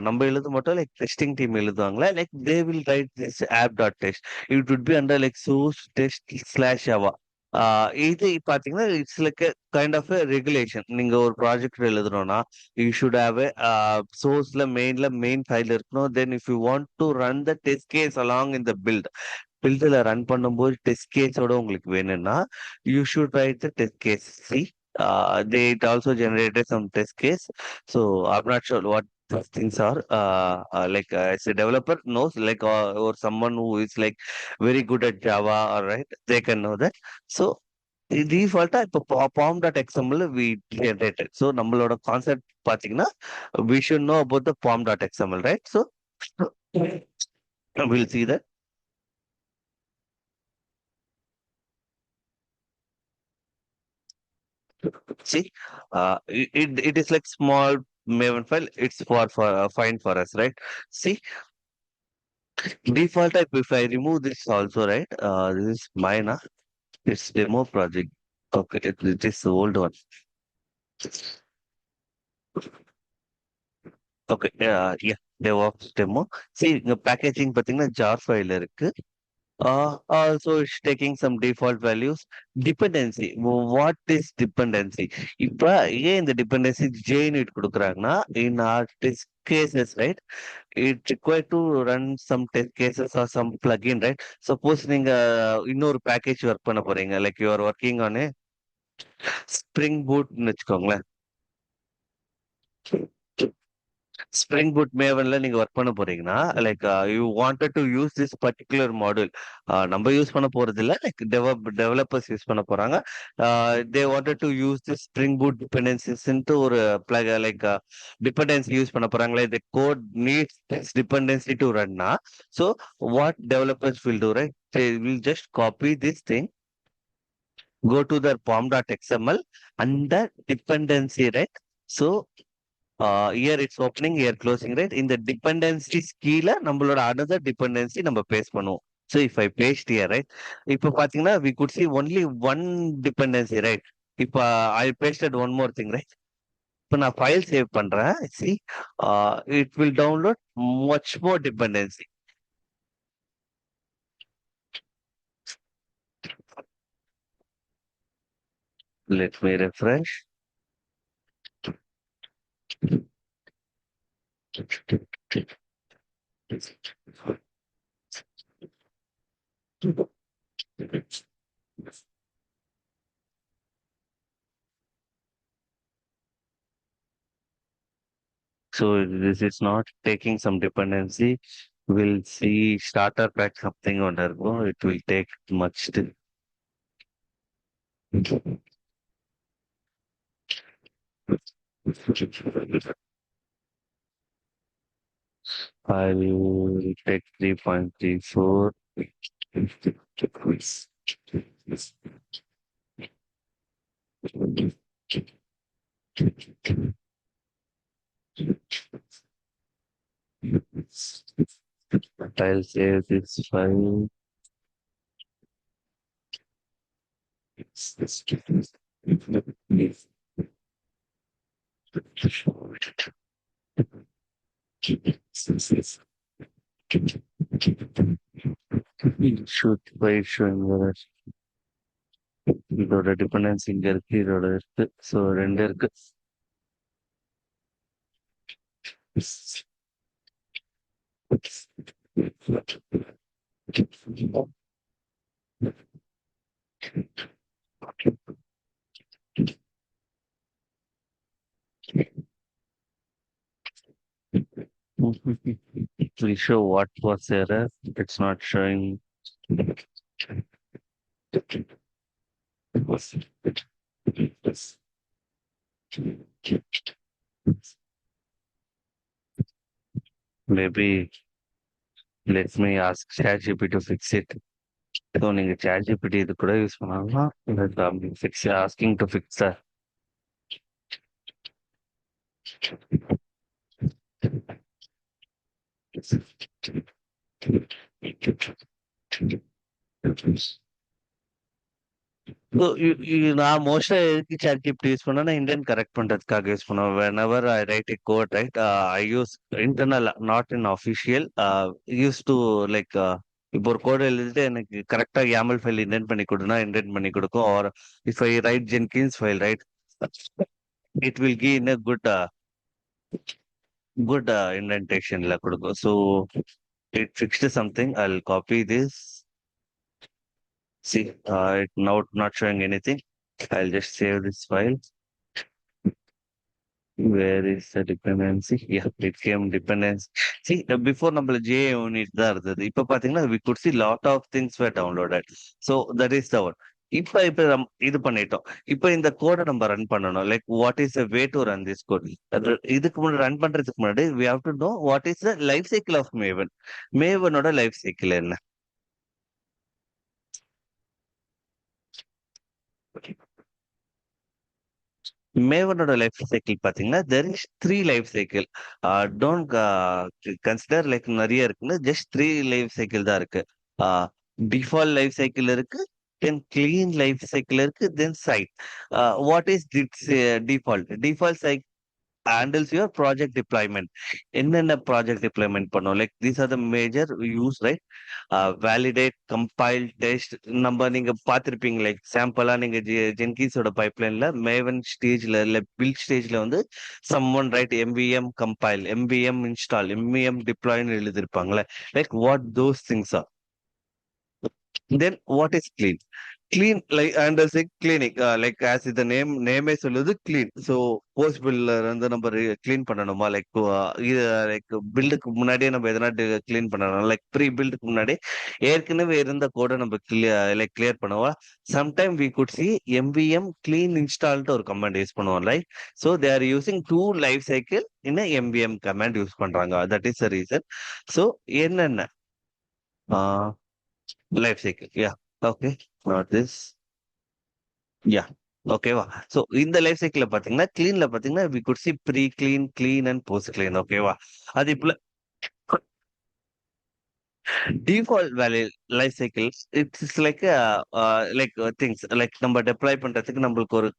[SPEAKER 1] நம்ம எழுத மட்டும் like testing team எழுதுவாங்களா, like they will write this app dot test. It would be under like source test slash Java. இது பாத்தீங்கன்னா it's like kind of regulation. நீங்க ஒரு ப்ராஜெக்ட் எழுதணும்னா யூ ஷுட் ஹாவ் சோர்ஸ்ல மெயின் ஃபைல் இருக்கணும். Then if you want to run the test case along in the பில்ட்ல run பண்ணும்போது test கேஸோட உங்களுக்கு வேணும்னா you should write the test case. See, they it also generated some test case. So I'm not sure what these things are. Like as a developer knows, like or someone who is like very good at Java, all right, they can know that. So default இப்போ pom.xml we generated. So நம்மளோட concept பாத்தீங்கன்னா we should know about the pom.xml, right? So we'll see that. See, it is like small Maven file. It's for fine for us, right? See, default type. If I remove this also, right? This is mine. It's demo project. Okay, it is the old one. Okay, yeah, DevOps demo. See, the packaging பாத்தீங்கன்னா jar file இருக்கு. Also, it's taking some default values. Dependency. What is dependency? இப்ப ஏன் இந்த dependency JUnit கொடுக்குறாங்கன்னா, in our test cases, right? It required to run some test cases or some plugin, right? Suppose நீங்க இன்னொரு package work பண்ண போறீங்க, like you are working on a Spring Boot ன்னு வச்சுக்கோங்களேன். ஸ்ப்ரிங் பூட் மேவன்ல நீங்க work பண்ண போறீங்கன்னா like you wanted to use this particular module. நம்ம யூஸ் பண்ண போறது இல்ல, லைக் டெவலப்பர்ஸ் யூஸ் பண்ண போறாங்க. They wanted to use this spring boot dependencies ஒரு லைக் டிபெண்டன்சி யூஸ் பண்ண போறாங்களா, இந்த code needs this dependency to ரன்னா. So what developers will do, right? They will just copy this thing, go to the pom.xml under dependency, right? So here it's opening, here closing, right? In the dependencies கீழே நம்மளோட another dependency நம்ம paste பண்ணுவோம். So if I paste here, right? இப்போ பாத்தீங்கன்னா we could see only one dependency, right? இப்போ I pasted one more thing, right? இப்ப நான் file save பண்றேன். see it will download much more dependency. Let me refresh. So this is not taking some dependency. We'll see starter pack something on Turbo. It will take much. I will take 3.34. I'll save this file. Shoot by showing இதோட dependence இங்க இருக்கு, இதோட இருக்கு. So ரெண்டு இருக்கு. We show what was error. It's not showing. Maybe let me ask ChatGPT to fix it. So நீங்க ChatGPT இது கூட யூஸ் பண்ணலாம். Fix asking to fix the நான் மோஸ்டா எதுக்கு ChatGPT யூஸ் பண்ணா இந்தியன் கரெக்ட் பண்றதுக்காக யூஸ் பண்ணுவேன். whenever I write a code, right, I use internal, not in official. Used to like இப்போ ஒரு கோடு எழுதிட்டு எனக்கு கரெக்டா YAML ஃபைல் இண்டென்ட் பண்ணி கொடுனா இண்டென்ட் பண்ணி கொடுக்கும். Or if I write Jenkins file, right, it will give in a good indentationல கொடுக்கும். So it fixed something. I'll copy this. See, it now not showing anything. I'll just save this file. Where is the dependency? Yeah, it came dependency. See, before நம்மள JA unit தான் இருந்தது. இப்ப பாத்தீங்கன்னா we could see lot of things were downloaded. So that is the one. இப்ப இது பண்ணிட்டோம். இப்ப இந்த கோடை நம்ம ரன் பண்ணணும். Like what is the way to run this code? இதுக்கு முன்னாடி ரன் பண்றதுக்கு முன்னாடி we have to know what is the life cycle of Maven. மேவனோட லைஃப் சைக்கிள் என்ன? மேவனோட லைஃப் சைக்கிள் பாத்தீங்கன்னா there is 3 life cycle. Don't consider like நிறைய இருக்குன்னு, ஜஸ்ட் 3 லைஃப் சைக்கிள் தான் இருக்கு. டிஃபால்ட் லைஃப் சைக்கிள் இருக்கு, தென் கிளீன் லைஃப் சைக்கிள் இருக்கு, then site. What is default cycle handles your project deployment. என்னென்ன ப்ராஜெக்ட் டிப்ளாய்மெண்ட் பண்ணும்? Like these are the major use, right? Validate, compile, test. நீங்க பார்த்திருப்பீங்க like சாம்பிளா நீங்க ஜென்கின்ஸோட பைப்லைன்ல Maven ஸ்டேஜ்ல இல்ல பில்ட் ஸ்டேஜ்ல வந்து சம்மன் write MVM compile, MVM install, MVM டிப்ளாய்னு எழுதிருப்பாங்களே. Like what those things are. Then what is clean? Clean, like and say cleaning, like as the name சொல்லுது clean. So போஸ்ட் பில்டர் வந்து நம்ம கிளீன் பண்ணணுமா? லைக் இது லைக் பில்டுக்கு முன்னாடியே நம்ம எதனா கிளீன் பண்ணணும். லைக் ப்ரீ பில்டுக்கு முன்னாடி ஏற்கனவே இருந்த கோடை நம்ம கிளியர் பண்ணுவோம். Sometime we could see MVM clean installட்டு ஒரு கமாண்ட் யூஸ் பண்ணுவோம். Like so they are using 2 life cycle in MVM command use பண்றாங்க. That is the reason. So என்னென்ன life cycle? Yeah, okay, not this. Yeah, ஓகேவா? So இந்த life cycle பாத்தீங்கன்னா கிளீன்ல பாத்தீங்கன்னா we could see pre clean, clean and post clean. ஓகேவா? அது இப்ப default value life cycle, it's like things like நம்ம deploy பண்றதுக்கு நம்மளுக்கு ஒரு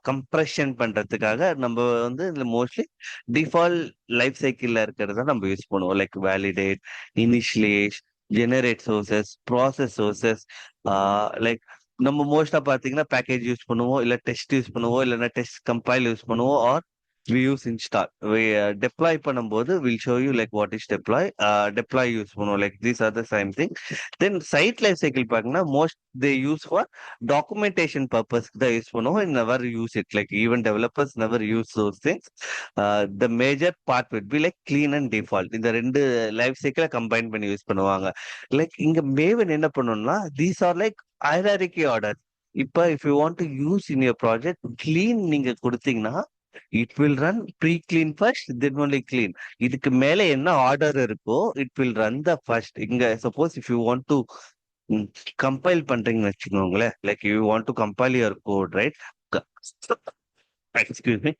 [SPEAKER 1] compression பண்றதுக்காக நம்ம வந்து மோஸ்ட்லி டிஃபால்ட் லைஃப் சைக்கிள்ல இருக்கிறத நம்ம யூஸ் பண்ணுவோம். Like validate, initiate, generate sources, process sources. Like நம்ம மோஸ்டா பாத்தீங்கன்னா பேக்கேஜ் யூஸ் பண்ணுவோம், இல்ல டெஸ்ட் யூஸ் பண்ணுவோம், இல்லைன்னா டெஸ்ட் கம்பைல் யூஸ் பண்ணுவோம், R we use install. We deploy பண்ணும்போது will show you like what is deploy. Deploy use பண்ணுவோம், like these are the same thing. Then site life cycle பாத்தீங்கன்னா most they use for documentation purpose தான் use பண்ணுவோம். Never use it, like even developers never use those things. The major part would be like clean and default. இந்த ரெண்டு life சைக்கிளை combine பண்ணி use பண்ணுவாங்க. Like இங்க Maven என்ன பண்ணணும்னா these are like hierarchy order. இப்ப if you want to use in your project clean நீங்க கொடுத்தீங்கன்னா it will run pre-clean first, then only clean. இதுக்கு மேல என்ன ஆர்டர் இருக்கோ it will run the first. இங்க suppose if you want to compile பண்றீங்கன்னு வச்சுக்கோங்களேன், like you want to compile your code, right? Excuse me.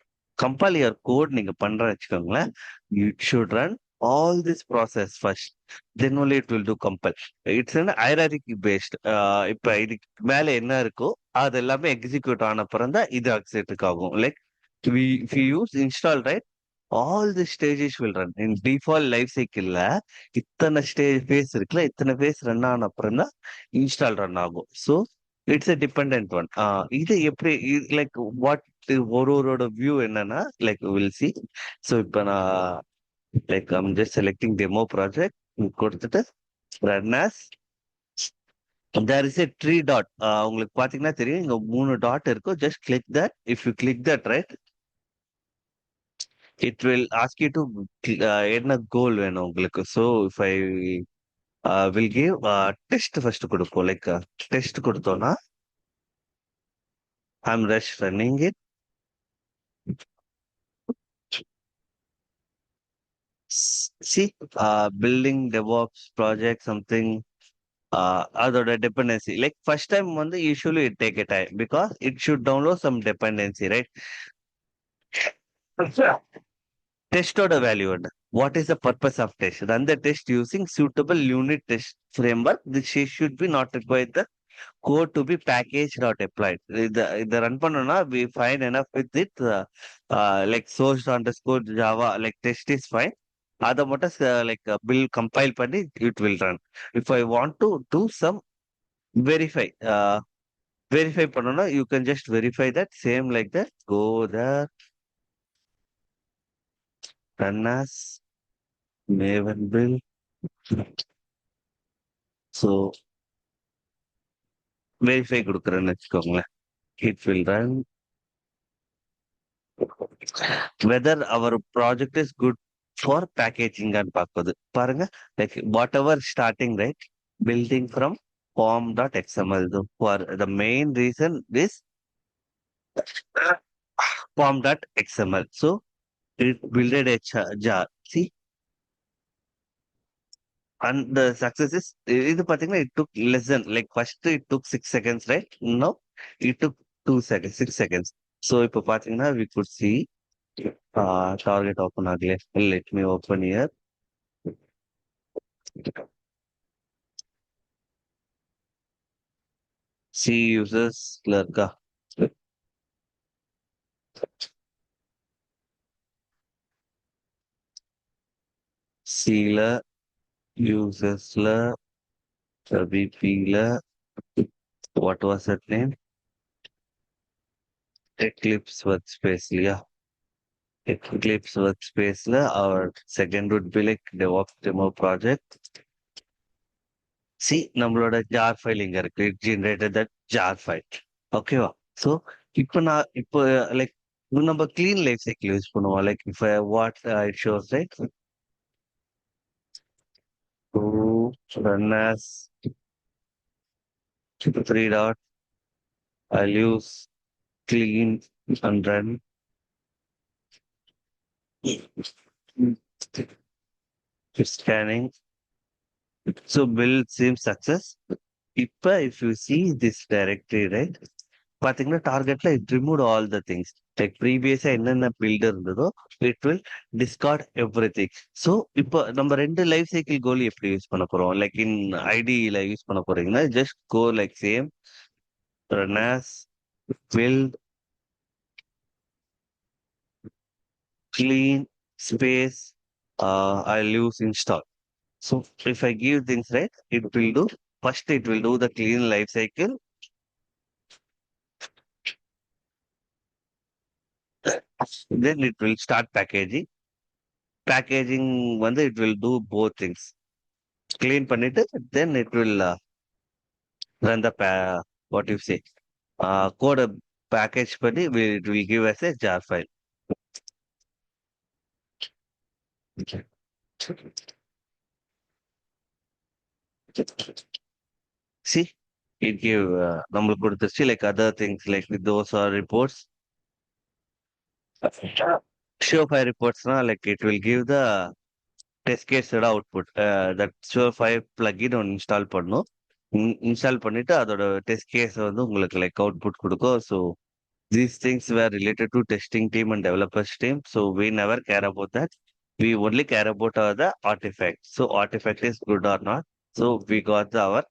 [SPEAKER 1] Compile your code நீங்க பண்றேன்னு வச்சுக்கோங்களேன், you should run all this process first, then only it will do compile. It's an hierarchy based. இப்ப இதுக்கு மேல என்ன இருக்கோ அது எல்லாமே எக்ஸிக்யூட் ஆன அப்புறம் தான் இது எக்ஸிக்யூட் ஆகும். Like if you use install, right, all the stages will run in default life cycle ல இத்தனை ஸ்டேஜ் ஃபேஸ் இருக்குல்ல, இத்தனை ஃபேஸ் ரன் ஆன அப்புறம் தான் இன்ஸ்டால் ரன் ஆகும். So it's a dependent one. இது எப்படி லைக் வாட் ஒருவரோட வியூ என்னன்னா லைக் வில் சி. ஸோ இப்போ நான் like I'm just selecting demo project கொடுத்துட்டு run as there is a three dot. உங்களுக்கு பாத்தீங்கன்னா தெரியும் இங்க 3 டாட் இருக்கும். Just click that. If you click that, right, it will ask you to என்ன goal வேணும் உங்களுக்கு. So if I will give test first கொடுப்போம். லைக் டெஸ்ட் கொடுத்தோம்னா I'm rush running it. See building devops project something, அதோட dependency like first time வந்து usually it take a time because it should download some dependency, right? டெஸ்டோட value என்ன? What is the purpose of test? Run the test using suitable unit test framework. This should be not required the code to be packaged or deployed. இதை run பண்ணோம்னா we find enough with it. Like source underscore java like test is fine. அதை மட்டும் like bill compile பண்ணி it will run. If I want to do some verify, verify பண்ணோம்னா you can just verify that same like that. Go there, run as maven build. So verify கொடுக்குறேன்னு வச்சுக்கோங்களேன், it will run whether our project is good for packaging and பார்ப்பது. பாருங்க, like whatever starting, right, building from form.xml. For the main reason is form.xml. So it builded a jar. See, and the success is இது பாத்தீங்கன்னா it took less than like first it took 6 seconds, right? Now it took 2 seconds, 6 seconds. So இப்போ பாத்தீங்கன்னா we could see target open ஆகல. Let me open here. See users இருக்கா? C-ல usersல VP-ல what was that name? Eclipse workspace, yeah. Eclipse workspace ல our second would be like DevOps demo project. See, நம்மளோட jar file இங்க இருக்கு. It generated that jar file. ஓகேவா? So இப்போ like நம்ம clean life cycle use பண்ணுவோம். Like if what it shows, right? To run as three dot, I'll use clean and run. Scanning. So build seems success. If you see this directory, right, பாத்தீங்கன்னா டார்கெட்ல it remove all the things. Like ப்ரீவியஸா என்னென்ன build இருந்ததோ it will discard everything. So இப்போ நம்ம ரெண்டு life cycle கோல் எப்படி use பண்ண போறோம்? லைக் இன் ஐடியில யூஸ் பண்ண போறீங்கன்னா just go like same run as build clean space. I'll use install. So if I give things right, it will do. First, it will do the clean life cycle. Then it will start packaging. Packaging வந்து it will do both things. Clean பண்ணிட்டு then it will run the what you say code package பண்ணி it will give us a jar file. See, it give நம்மளுக்கு கொடுத்துருச்சு like other things like those are reports. Show file reportsனா like it will give the test case output. That show file plugin ஒன்று install பண்ணும். Install பண்ணிட்டு அதோட test case வந்து உங்களுக்கு like output கொடுக்கும். So these things were related to testing team and developers team. So we never care about that. We only care about the artifact. So artifact is good or not. So we got our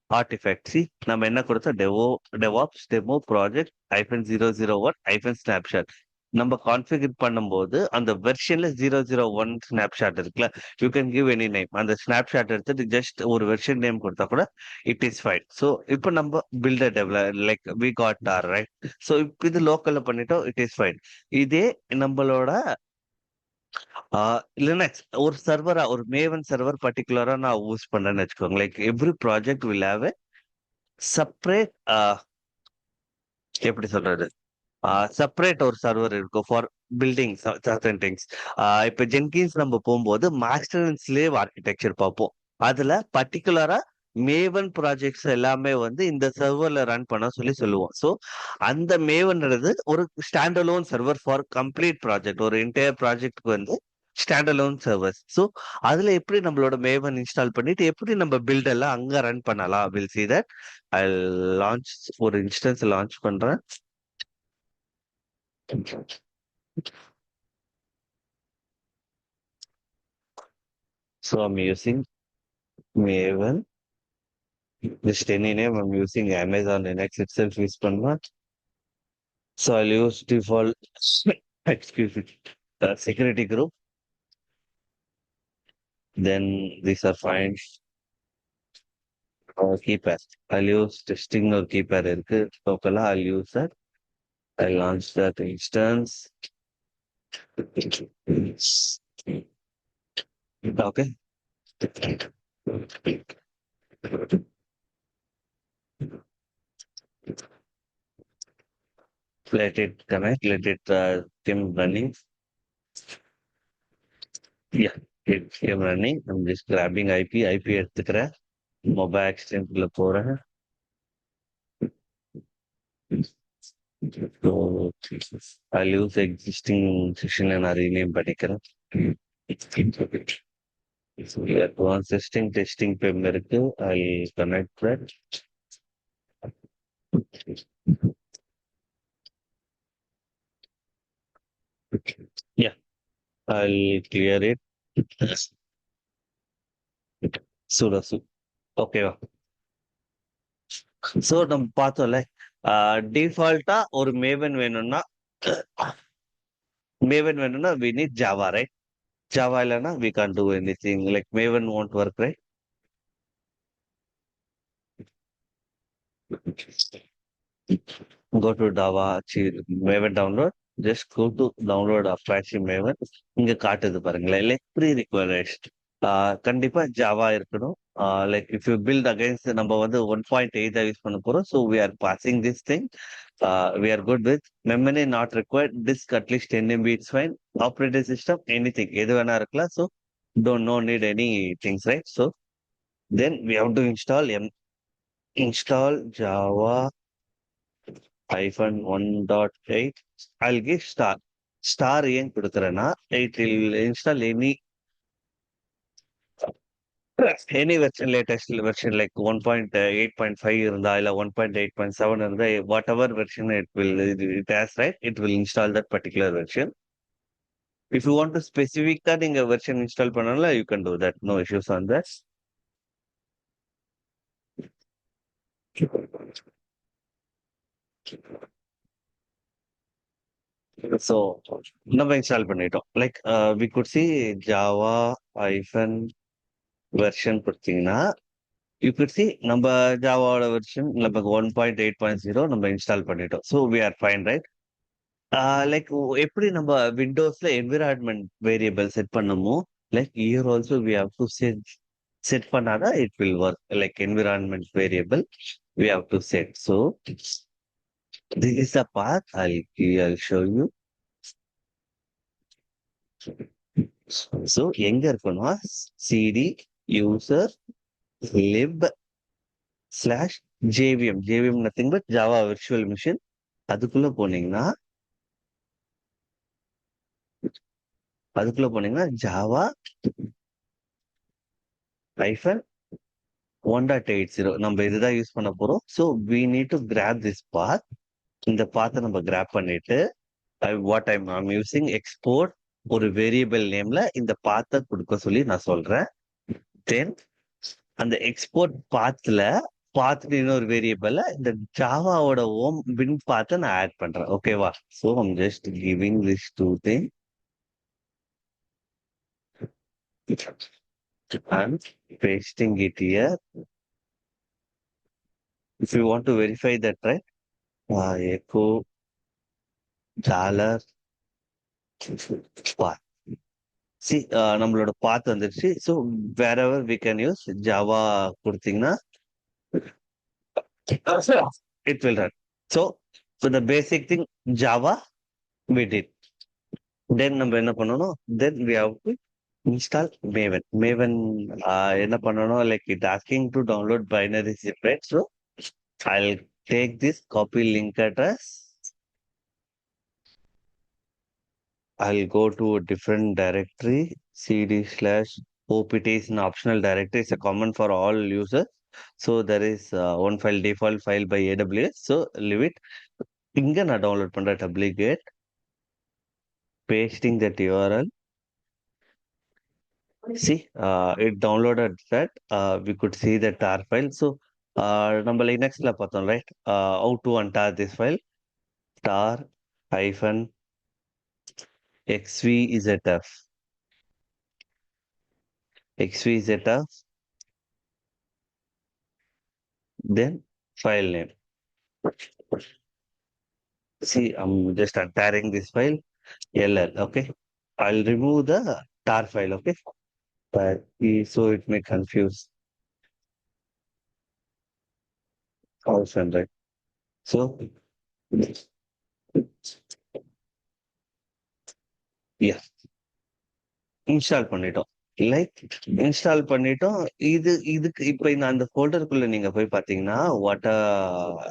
[SPEAKER 1] artifact. See, நம்ம என்ன கொடுத்தோம்? DevOps demo project -001 -snapshot. நம்ம configure பண்ணும்போது அந்த வெர்ஷன்ல 001 snapshot இருக்குல்ல, you can give any name. அந்த snapshot எடுத்துட்டு ஜஸ்ட் ஒரு வெர்ஷன் நேம் கொடுத்தா கூட இட் இஸ் ஃபைன். ஸோ இப்போ நம்ம builder develop like we got or right. So இப்போ இது லோக்கல்ல பண்ணிட்டோம், இட் இஸ் ஃபைன். இதே நம்மளோட லினக்ஸ் ஒரு சர்வரா ஒரு மேவன் சர்வர் பர்டிகுலரா நான் யூஸ் பண்றேன்னு வச்சுக்கோங்க. Like every project will have a separate எப்படி சொல்றது செப்பரேட் ஒரு சர்வர் இருக்கும் ஃபார் பில்டிங் சர்டன் திங்ஸ். இப்போ ஜென்கின்ஸ் நம்ம போகும்போது மாஸ்டர் அண்ட் ஸ்லேவ் ஆர்கிடெக்சர் பார்ப்போம். அதுல பர்டிகுலரா மேவன் ப்ராஜெக்ட்ஸ் எல்லாமே வந்து இந்த சர்வர்ல ரன் பண்ண சொல்லுவோம். ஸோ அந்த மேவன்றது ஒரு standalone server for complete project. ஒரு என்டையர் ப்ராஜெக்ட்க்கு வந்து ஸ்டாண்டலோன் சர்வர்ஸ். ஸோ அதுல எப்படி நம்மளோட மேவன் இன்ஸ்டால் பண்ணிட்டு எப்படி நம்ம பில்ட் எல்லாம் அங்க ரன் பண்ணலாம். Will see that I launch ஒரு இன்ஸ்டன்ஸ் லான்ச் பண்றேன். So I'm using Maven. Just any name. I'm using Amazon Linux itself use பண்ணலாம். So I'll use default excuse me security group. Then these are fine. Keypad. I'll use testing or keypad இருக்கு. Local I'll use that. I'll launch that instance. Okay. Let it connect. Let it came running. Yeah, it came running. I'm just grabbing IP எடுத்துக்கிறேன். Mobile எக்ஸ்டென்ட்ல போறேன். So I'll use existing session and rename பண்ணிக்கிறேன். So advanced testing PEM இருக்கு. I'll connect that. Yeah, I'll clear it. sudo ஓகேவா? So நம்ம பார்த்தோம்ல டிஃபால்ட்டா ஒரு Maven வேணும்னா we need Java, right? Java இல்லைன்னா we can't do anything. Like Maven won't work, right? Go to Java, Maven download. Just go to download Apache Maven. இங்க காட்டுது பாருங்களேன், like pre required கண்டிப்பா ஜாவா இருக்கணும். Like if you build against நம்ம வந்து 1.8 use பண்ண போறோம். So we are passing this thing. We are good with memory not required. Disk at least 10 MB it's fine. Operating system anything எது வேணா இருக்கலாம். So don't need any things, right? So then we have to install Java -1.8. I'll give star. ஏன் கொடுக்குறேன்னா it will install any any version latest version like 1.8.5 இருந்தா இல்ல 1.8.7 இருந்தா whatever version it has right it will install that particular version. If you want to ஸ்பெசிஃபிக்கா நீங்க version install பண்ணாலும் you can do that, no issues on that. So நம்ம install பண்ணிட்டோம். Like we could see Java hyphen version கொடுத்தீங்கன்னா you could see நம்ம ஜாவாவோட version நமக்கு 1.8.0 நம்ம இன்ஸ்டால் பண்ணிட்டோம். So we are fine right. Like எப்படி நம்ம விண்டோஸ்ல என்விரான்மெண்ட் வேரியபிள் செட் பண்ணமோ like here also we have to set பண்ணாதான் it will work. Like environment variable we have to set. So this is the path I'll show you. So எங்க இருக்குன்னா cd user lib /jvm. jvm nothing but java virtual machine. அதுக்குள்ள போனீங்கன்னா Java ஐஃபன் 1.80 நம்ம இதுதான் use பண்ண போறோம். So we need to grab this path. இந்த பாத்தை நம்ம கிராப் பண்ணிட்டு வாட் ஐம் யூசிங் எக்ஸ்போர்ட் ஒரு வேரியபிள் நேம்ல இந்த பாத்தை கொடுக்க சொல்லி நான் சொல்றேன். தென் அந்த எக்ஸ்போர்ட் பார்த்துட்டு இன்னொரு வேரியபிள்ல இந்த ஜாவாவோட ஓம் பின் பார்த்து நான் ஆட் பண்றேன். ஓகேவா? So I'm just giving this to thing and pasting it here. If you want to verify that, right? Echo dollar path. See, நம்மளோட பாத் வந்துருச்சு. So wherever we can use Java கொடுத்தீங்கன்னா it will run. So the basic thing Java we did. Then நம்ம என்ன பண்ணணும்? Then we have to install Maven. Maven என்ன பண்ணணும்? Like it asking to download binary zip, right? So I'll take this copy link address. I'll go to a different directory. cd/opt is an optional directory. It's a common for all users. So there is one file, default file by AWS. So leave it. இங்க நான் download பண்ற duplicate, pasting that URL. See, it downloaded that. We could see the tar file. So நம்ம லினக்ஸ்ல பார்த்தோம் right, how to untar this file. tar hyphen xvzf then file name. See, I'm just untarring this file ll. Okay, I'll remove the tar file. Okay, but so it may confuse also, right? So yeah, install பண்ணிட்டோம். Like install பண்ணிட்டோம். இதுக்கு இப்ப இந்த அந்த ஃபோல்டருக்குள்ள நீங்க போய் பாத்தீங்கன்னா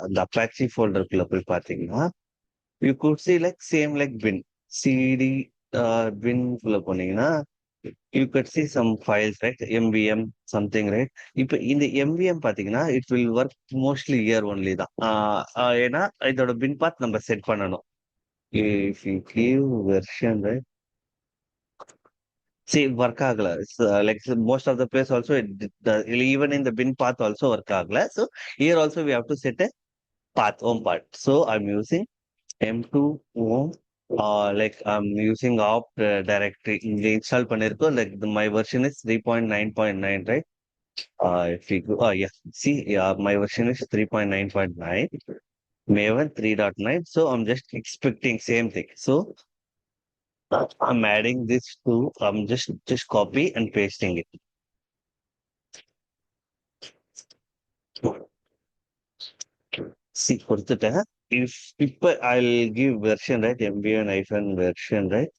[SPEAKER 1] அந்த அப்பாச்சி ஃபோல்டருக்குள்ள போய் பாத்தீங்கன்னா you could see like same like bin CD bin குள்ள போனீங்கன்னா you could see some files, right? MVM something, right? இப்ப இந்த MVM பாத்தீங்கன்னா it will work mostly year only தான். ஏன்னா இதோட பின் பாத் நம்ம செட் பண்ணணும். If you give version, right? See, work agla. Like most of the place also, even in the bin path also work agla. So here also we have to set a path, home path. So I'm using m2 home. Like I'm using opt directory. இங்க install பண்ணிருக்கோம். Like my version is 3.9.9, right? If you go, yeah. See, yeah, my version is 3.9.9. Maven 3.9. So I'm just expecting same thing. So I'm adding this to, I'm just copy and pasting it. See, கொடுத்துட்டேன். இப்ப I'll give version, right? MVN hyphen version, right?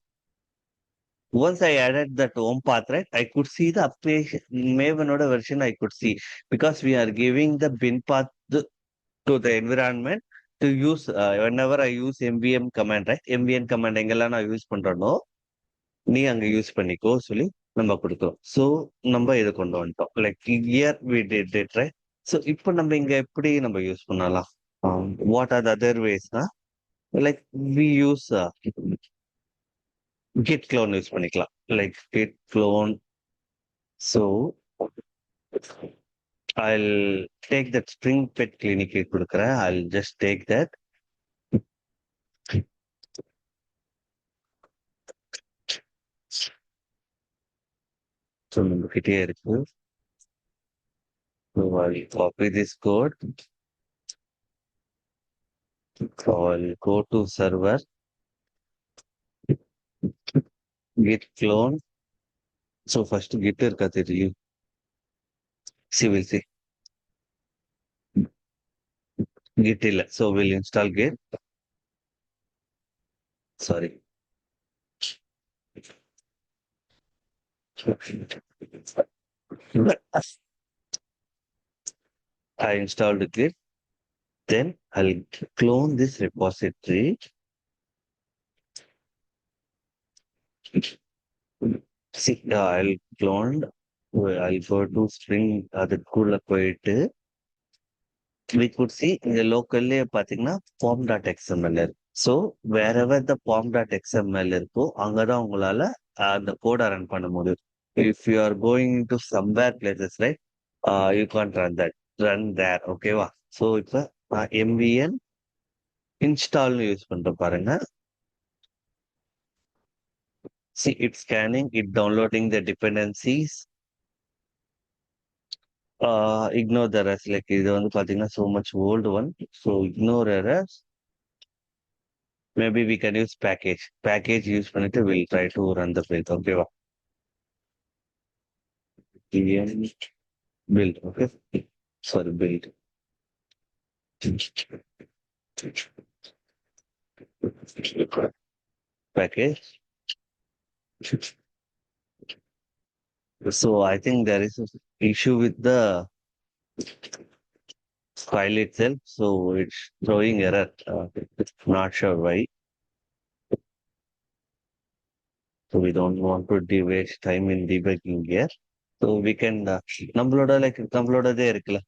[SPEAKER 1] Once I added that home path, right? I could see the application Maven version. I could see because we are giving the bin path to the environment to use whenever I use MVM command, right? MVN command எங்கெல்லாம் நான் use பண்றேனோ நீ அங்க use பண்ணிக்கோ சொல்லி நம்ம கொடுக்குறோம். So நம்ம இதை கொண்டு வந்துட்டோம். Like here we did it right. So இப்போ நம்ம இங்க எப்படி நம்ம யூஸ் பண்ணலாம்? வாட் ஆர் த அதர் வேஸ்னா like we use git clone use பண்ணிக்கலாம். Like git clone. So I'll take that spring pet clinic கொடுக்குறேன். I'll just take that. So நம்ம கிட்டே இருக்கு. So I'll copy this code. So I'll go to server, git clone. So first git இருக்கா தெரியும். See, we'll see. Git இல்ல. So we'll install git. Sorry. I installed git. Then I'll clone this repository. See, I'll clone. I'll go to string அதுக்குள்ள போயிட்டு we could see இந்த லோக்கல்லே பாத்தீங்கன்னா form.xml இருக்கு. So wherever the form.xml இருக்கோ அங்கதான் உங்களால அந்த கோடை ரன் பண்ண முடியும். If you are going to somewhere places, right, you can't run there. ஓகேவா? ஸோ இப்போ mvn install யூஸ் பண்ற பாருங்க. See, it's scanning, it downloading the dependencies. Ignore the rest. Like இது வந்து பாத்தீங்கன்னா so much old one. So ignore errors. Maybe we can use package. Package use பண்ணிட்டு we'll try to run the build. ஓகேவா? Build. Okay. Sorry, build. Package. So I think there is an issue with the file itself. So it's throwing error. Not sure why. So we don't want to waste time in debugging here. So we can நம்மளோட like நம்மளோடதே இருக்குல்ல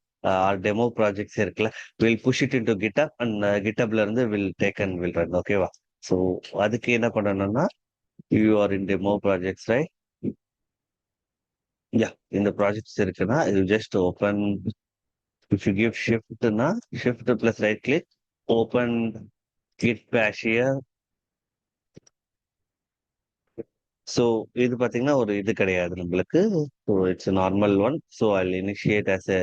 [SPEAKER 1] demo projects இருக்குல்ல we'll push it into GitHub and கிட்டப்ல இருந்து we'll take and we'll run. ஓகேவா? So அதுக்கு என்ன பண்ணணும்னா you are in demo projects right. Yeah, இந்த ப்ராஜெக்ட்ஸ் இருக்குன்னா you just open. If you give ஷிஃப்ட்னா shift plus right click open Git Bash here. So இது பார்த்தீங்கன்னா ஒரு இது கிடையாது நம்மளுக்கு. So it's normal one. So I initiate as a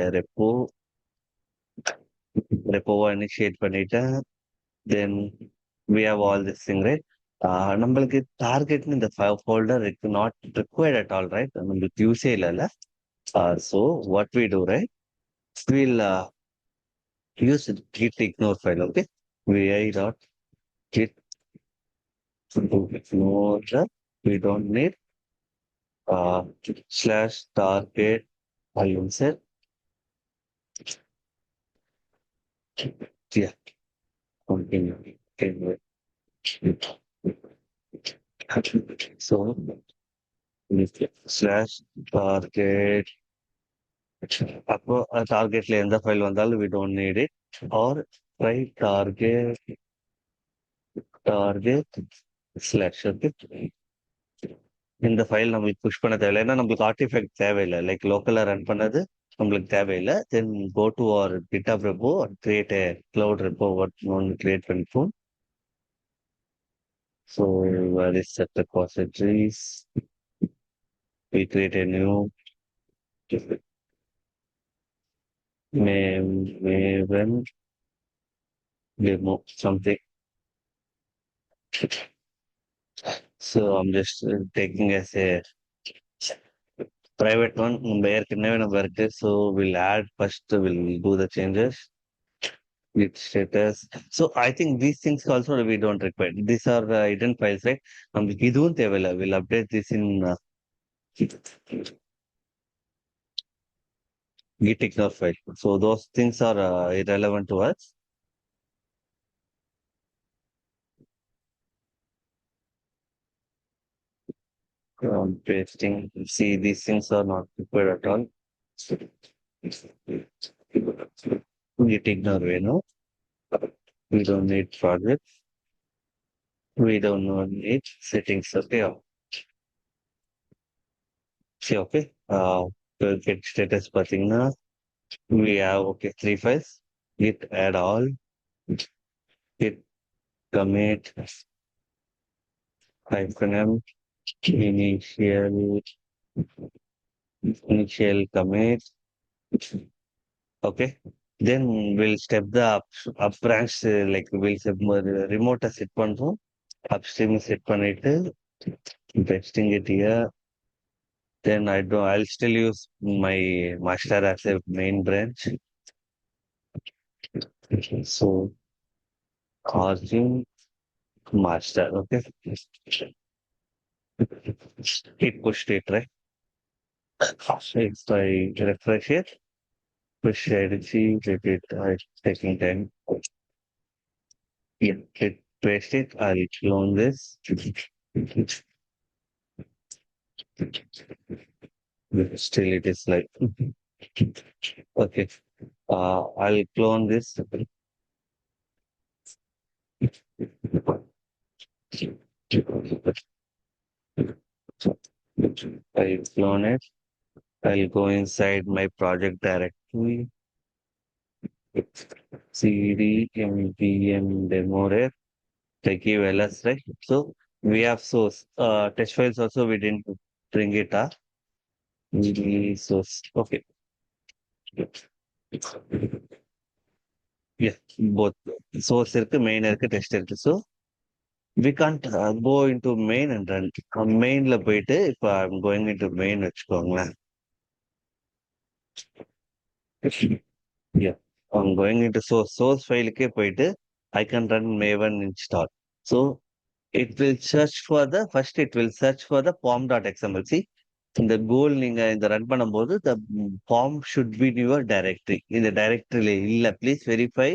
[SPEAKER 1] ரெப்போவா initiate பண்ணிட்டேன். Then we have all this thing right. நம்மளுக்கு டார்கெட்னு இந்த ஃபோல்டர் இருக்கு not required at all right. நம்மளுக்கு யூஸே இல்லைல்ல. So what we do right will use git ignore file. Okay, vi dot git ignore. We don't need slash target. I'll insert. Yeah, continue. So slash target. அப்போ டார்கெட்ல எந்த file வந்தாலும் we don't need it. or try target slash. Okay, இந்த file நம்மளுக்கு push பண்ண தேவையில்லை. ஏன்னா நம்மளுக்கு artefact தேவையில்லை. லைக் லோக்கலா ரன் பண்ணது நம்மளுக்கு தேவையில்லை. Then go to our GitHub repo and create a cloud repo. ஒன்று கிரியேட் பண்ணிப்போம். So where is set repositories? We create a new Maven demo something. So I'm just taking as a private one. நம்ம ஏற்கனவே நம்ம இருக்கு. So we'll add first, we'll do the changes. Git status. So I think these things also we don't require. These are hidden files, right? நம்மளுக்கு இதுவும் தேவையில்லை. We'll update this in git ignore file. So those things are irrelevant to us. Pasting. See, these things are not prepared at all. It ignore, we don't need project. We don't need settings. Okay. See, okay. Get status பார்த்தீங்கன்னா we have okay 3 files. Git add all. Git commit -m initial commit. Okay. Then we'll step the up branch like we'll step remote set பண்றோம். Upstream set பண்ணிட்டு pasting it here. Then I'll still use my master as a main branch. So origin master. Okay. It pushed it, right? If I refresh it, push strategy, taking time. Yeah, it paste it. I'll clone this. Still, it is like okay. I'll clone this. I'll clone it. I'll go inside my project directory. CD npm demo ref. Take ls, right? So we have source. Test files also we didn't bring it up. Source. Okay. Yeah, both source இருக்கு main இருக்கு test இருக்கு. So we can't go into main and run. Mainல போயிட்டு இப்போ I'm going into main வச்சுக்கோங்களேன். Yeah, I'm going into source fileக்கே போயிட்டு I can run maven install. So it will search for the first it will search for the pom.xml. See, இந்த கோல் நீங்க இந்த run பண்ணும்போது the pom should be in your directory. இந்த directory இல்ல please verify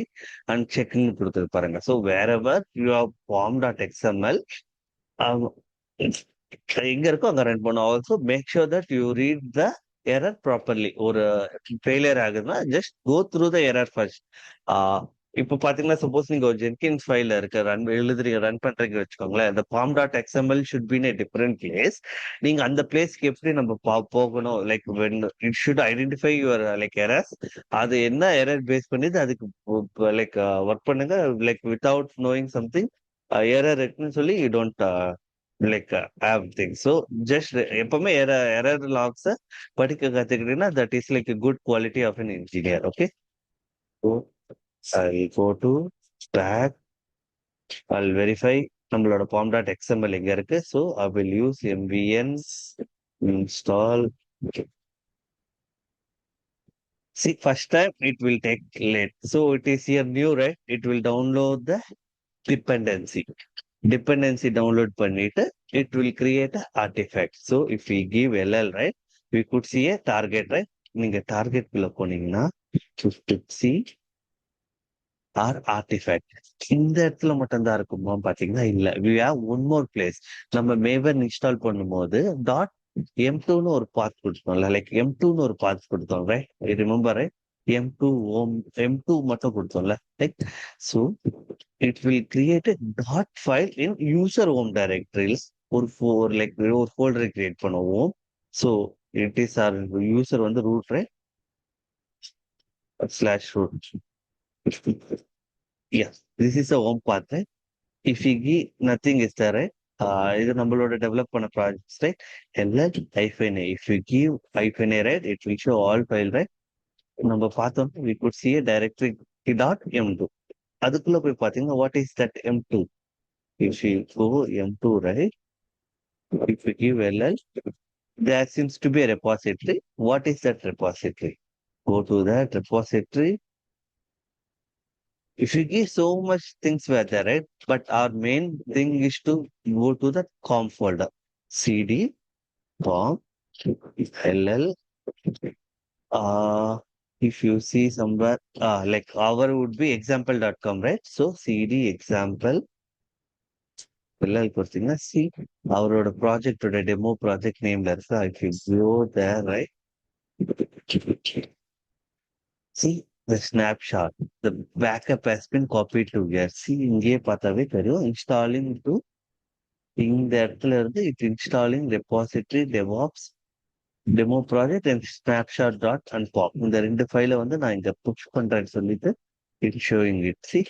[SPEAKER 1] and check ன்னு கொடுத்துரு பாருங்க. So wherever you have pom.xml எங்க இருக்கோ அங்க ரன் பண்ணும். Also make sure that you read the error properly. ஒரு ஃபெயிலியர் ஆகுதுன்னா just go through the error first. இப்போ பாத்தீங்கன்னா சப்போஸ் நீங்க ஒரு ஜென்கின்ஸ் ஃபைல இருக்க எழுதுறீங்க ரன் பண்றீங்க வச்சுக்கோங்களேன். அந்த POM dot XML should be in different place. நீங்க அந்த பிளேஸ்க்கு எப்படி நம்ம போகணும், like it should identify your like errors. அது என்ன எரர் பேஸ் பண்ணி அதுக்கு லைக் ஒர்க் பண்ணுங்க. Like without knowing something error இருக்குன்னு சொல்லி you don't like have thing. So just எப்பவுமே எரர் லாக்ஸை படிக்க கத்துக்கிட்டீங்கன்னா that is like good quality of an engineer. Okay. I'll go to stack. I'll verify நம்மளோட pom.xml எங்க இருக்கு. So I will use mvn install. See, first time it will take late. So it is here new, right? It will download the dependency. Dependency download பண்ணிட்டு it will create an artifact. So if we give ll, right, we could see a target, right? நீங்க target குள்ள போனீங்கன்னா see R artifact இந்த இடத்துல மட்டும்தான் இருக்குமா பாத்தீங்கன்னா இல்ல. we have one more place. நம்ம மேவன் இன்ஸ்டால் பண்ணும்போது டாட் m2ன்னு ஒரு பாத் கொடுத்தோம்ல, லைக் m2ன்னு ஒரு பாத் கொடுத்தோம், ரைட்? Remember, right? m2 ஓம் m2 மட்டும் கொடுத்தோம்ல, like. So it will create dot file in user home directories. ஒரு லைக் ஒரு ஃபோல்டரை கிரியேட் பண்ணுவோம். So it is our user வந்து root, right? Slash root. Yes, this is a home path, right? If we give nothing is there, right? இது நம்மளோட develop பண்ண projects, right? எல்லாம் -a. If you give -a, right, it will show all file, right? நம்ம பார்த்தோம் we could see a directory .m2. அதுக்குள்ள போய் பார்த்தீங்கன்னா what is that m2? If you go m2, right? If you give ll, there seems to be a repository. What is that repository? Go to that repository. If you give so much things were there, right? But our main thing is to go to the com folder. CD, com, ll. If you see somewhere, like our would be example.com, right? So CD example. பிள்ளைகள் கொடுத்தீங்கன்னா C அவரோட ப்ராஜெக்டோட demo project நேம்ல இருக்கு. I you go there right, see the snapshot, the backup has been copied to here. See இங்கேயே பார்த்தாவே தெரியும் installing to இந்த இடத்துல இருந்து it installing repository DevOps demo project and snapshot dot and pom. இந்த ரெண்டு ஃபைலை வந்து நான் இங்க புஷ் பண்றேன்னு சொல்லிட்டு it showing it. See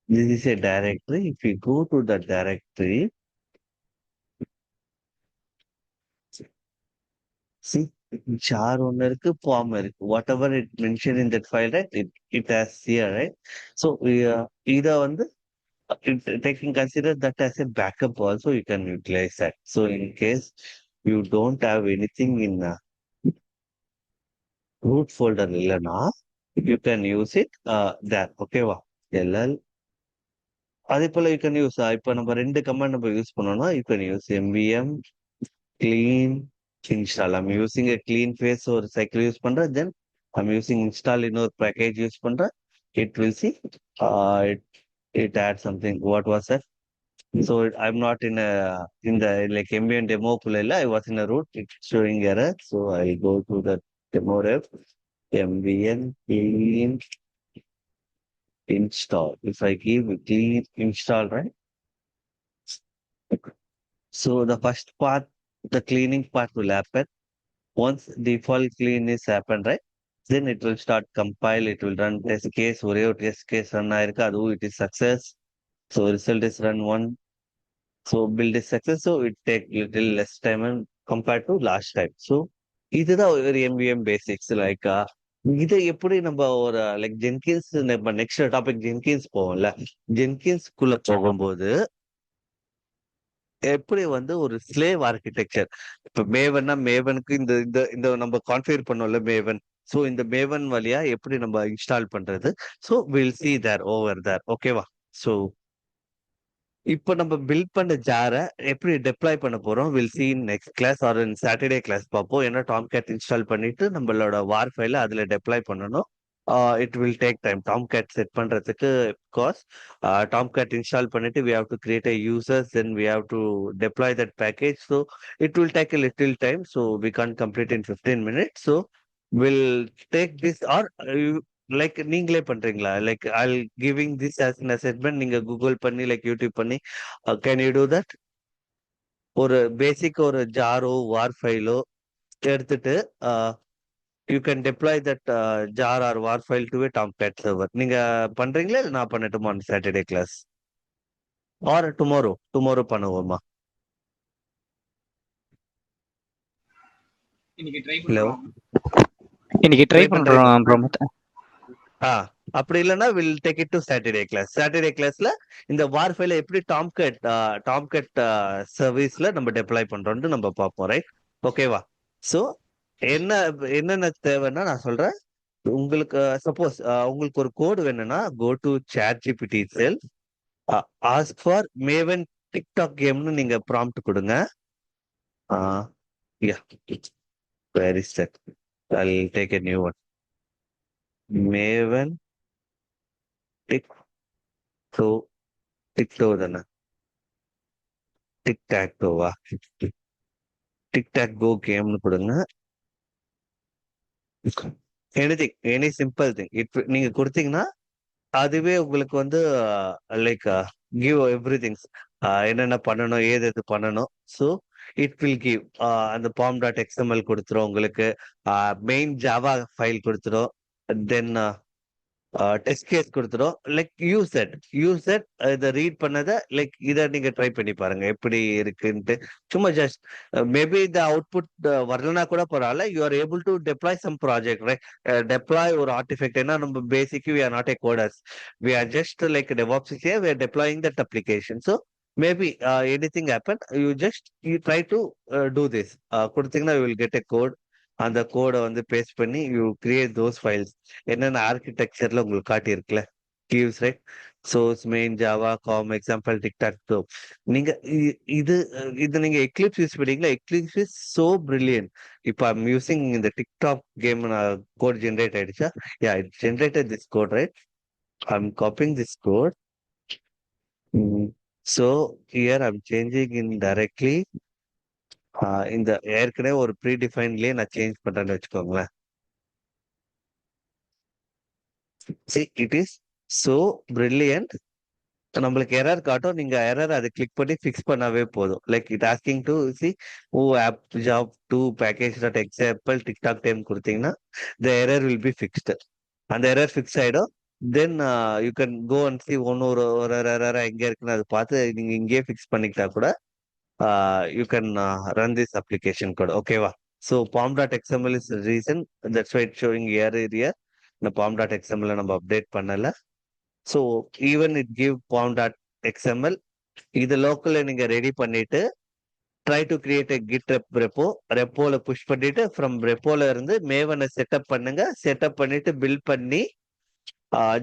[SPEAKER 1] this is a directory. If you go to the directory, see jar ஒன்னு இருக்கு, form இருக்கு. Whatever it mentioned in that file, right? It has here, right? So இத வந்து taking consider that as a backup also you can utilize that. So in case you don't have anything in root folder இல்லனா you can use it there. ஓகேவா? LL அதே போல you can use இப்ப நம்ம ரெண்டு command நம்ம use பண்ணோம்னா you can use mvm clean install. I'm using a clean face ஒரு cycle யூஸ் பண்றேன், then I'm using install இன்னொரு package யூஸ் பண்றேன். It will see it, it adds something. What was that? So I'm not in the like ambient demo pulla. I was in a root. It's showing error. So I'll go to the demo ref mvn clean install. If I give clean install, right? So the first part, the cleaning part will happen. Once default clean is happened, right? Then it will start compile. It will run test case. ஒரே ஒரு test case run ஆயிருக்கு. அது it is success. So result is run one. So build is success. So it take little less time and compared to last time. So இதுதான் ஒரு MVM basics. Like இதை எப்படி நம்ம ஒரு லைக் ஜென்கின்ஸ் நம்ம next topic Jenkins போவோம்ல, Jenkins குள்ள போகும்போது எப்படி வந்து ஒரு ஸ்லேவ் ஆர்கிடெக்சர். இப்ப மேவன்னா மேவனுக்கு இந்த இந்த இந்த நம்ம கான்ஃபிகர் பண்ணோம்ல மேவன். ஸோ இந்த மேவன் வழியா எப்படி நம்ம இன்ஸ்டால் பண்றது. So will see there over there. ஓகேவா? ஸோ இப்போ நம்ம பில்ட் பண்ண ஜாரை எப்படி டெப்ளாய் பண்ண போறோம் will see in next class or in Saturday class பார்ப்போம். ஏன்னா டாம் கேட் இன்ஸ்டால் பண்ணிட்டு நம்மளோட வார் ஃபைல அதுல டெப்ளாய் பண்ணணும். It will take time Tom gate set பண்றதுக்கு. பிகாஸ் டாம் கேட் இன்ஸ்டால் பண்ணிட்டு we have to create a users, then we have to deploy that package. So it will take a little time. So we can't complete in 15 minutes. So we'll take this or like நீங்களே பண்றீங்களா? Like I'll giving this as an assignment. நீங்க Google பண்ணி like YouTube பண்ணி can you do that? ஒரு basic ஒரு ஜாரோ war ஃபைலோ எடுத்துட்டு you can deploy that jar or war file to Tomcat server. நீங்க பண்றீங்களா இல்லை நான் பண்ணட்டுமா Saturday class or tomorrow? Tomorrow பண்ணுவோமா? ஹலோ,
[SPEAKER 4] இன்னைக்கு ட்ரை
[SPEAKER 1] ட்ரை பண்றீங்களா?
[SPEAKER 4] பண்றோம் பிரமோத்.
[SPEAKER 1] அப்படி இல்லைன்னா will take it to Saturday class. Saturday கிளாஸ்ல இந்த வார் ஃபைல எப்படி டாம் கட் சர்வீஸ்ல நம்ம டெப்ளாய் பண்றோம்னு நம்ம பார்ப்போம். ரைட்? ஓகேவா? ஸோ என்னென்ன தேவைன்னா நான் சொல்றேன். உங்களுக்கு சப்போஸ் உங்களுக்கு ஒரு கோடு வேணும்னா go to ChatGPT itself, ask for Maven tic tac கேம்னு நீங்க ப்ராம்ப்ட் கொடுங்க. Yeah, where is that? I'll take a new one. Maven tic toe tic toe தானே? டிக்டாக்டோவா? டிக்டாக் கோ கேம்னு கொடுங்க. எனிதிங், எனி சிம்பிள் திங் நீங்க கொடுத்தீங்கன்னா அதுவே உங்களுக்கு வந்து லைக் கிவ் எவ்ரி திங்ஸ், என்னென்ன பண்ணணும் ஏது எது பண்ணணும். ஸோ இட் வில் கிவ் அந்த pom.xml கொடுத்துரும் உங்களுக்கு, மெயின் ஜாவா ஃபைல் கொடுத்துரும், தென் டெஸ்ட் கேஸ் கொடுத்துரும். லைக் யூஸ் தட் இதை ரீட் பண்ணதை லைக் இதை நீங்க ட்ரை பண்ணி பாருங்க எப்படி இருக்குன்ட்டு. சும்மா ஜஸ்ட் மேபி இந்த அவுட்புட் வரலனா கூட பரவாயில்ல. You are able to deploy some project, right? Deploy ஒரு ஆர்டிஃபெக்ட். ஏன்னா நம்ம basic we are not a coders, we are just like DevOps here, we are deploying that application. So maybe anything happen, you try to do this. கொடுத்தீங்கன்னா you will get a code. அந்த கோடை வந்து paste பண்ணி you create those files. என்னென்ன ஆர்கிடெக்சர்ல உங்களுக்கு காட்டியிருக்குல்ல gives, right? Source, main, Java, com, example, tic tac. So நீங்க இது இது நீங்க எக்லிப்ஸ் யூஸ் பண்ணீங்களா? Eclipse is so brilliant. இப்போ ஐம் யூசிங் இந்த டிக்டாக் கேம் கோட் ஜென்ரேட் ஆயிடுச்சா? Yeah, it generated this code, right? I'm copying this code. So here I'm changing in directly. இந்த ஏற்கனவே ஒரு ப்ரீடிஃபைன்லயே நான் சேஞ்ச் பண்றேன்னு வச்சுக்கோங்களேன். See, it is so brilliant. நம்மளுக்கு எரர் காட்டும். நீங்க எரர் அதை கிளிக் பண்ணி ஃபிக்ஸ் பண்ணாவே போதும். Like it asking to C O app job to package dot example tic tac time கொடுத்தீங்கன்னா the error will be fixed. அந்த எரர் ஃபிக்ஸ் ஆயிடும். Then you can go and see ஒரு எரர் எங்க இருக்குன்னு அதை பார்த்து நீங்க இங்கேயே ஃபிக்ஸ் பண்ணிக்கிட்டா கூட you can run this application code. ஓகேவா? So POM dot XML is reason that's why it showing area. இந்த பாம் டாட் எக்ஸ்எம்எல் நம்ம அப்டேட் பண்ணல. So even it give POM dot XML. இது லோக்கல்ல நீங்க ரெடி பண்ணிட்டு try to create a Git ரெப்போல push பண்ணிட்டு ஃப்ரம் ரெப்போல இருந்து மேவனை செட்டப் பண்ணுங்க. செட்டப் பண்ணிட்டு பில்ட் பண்ணி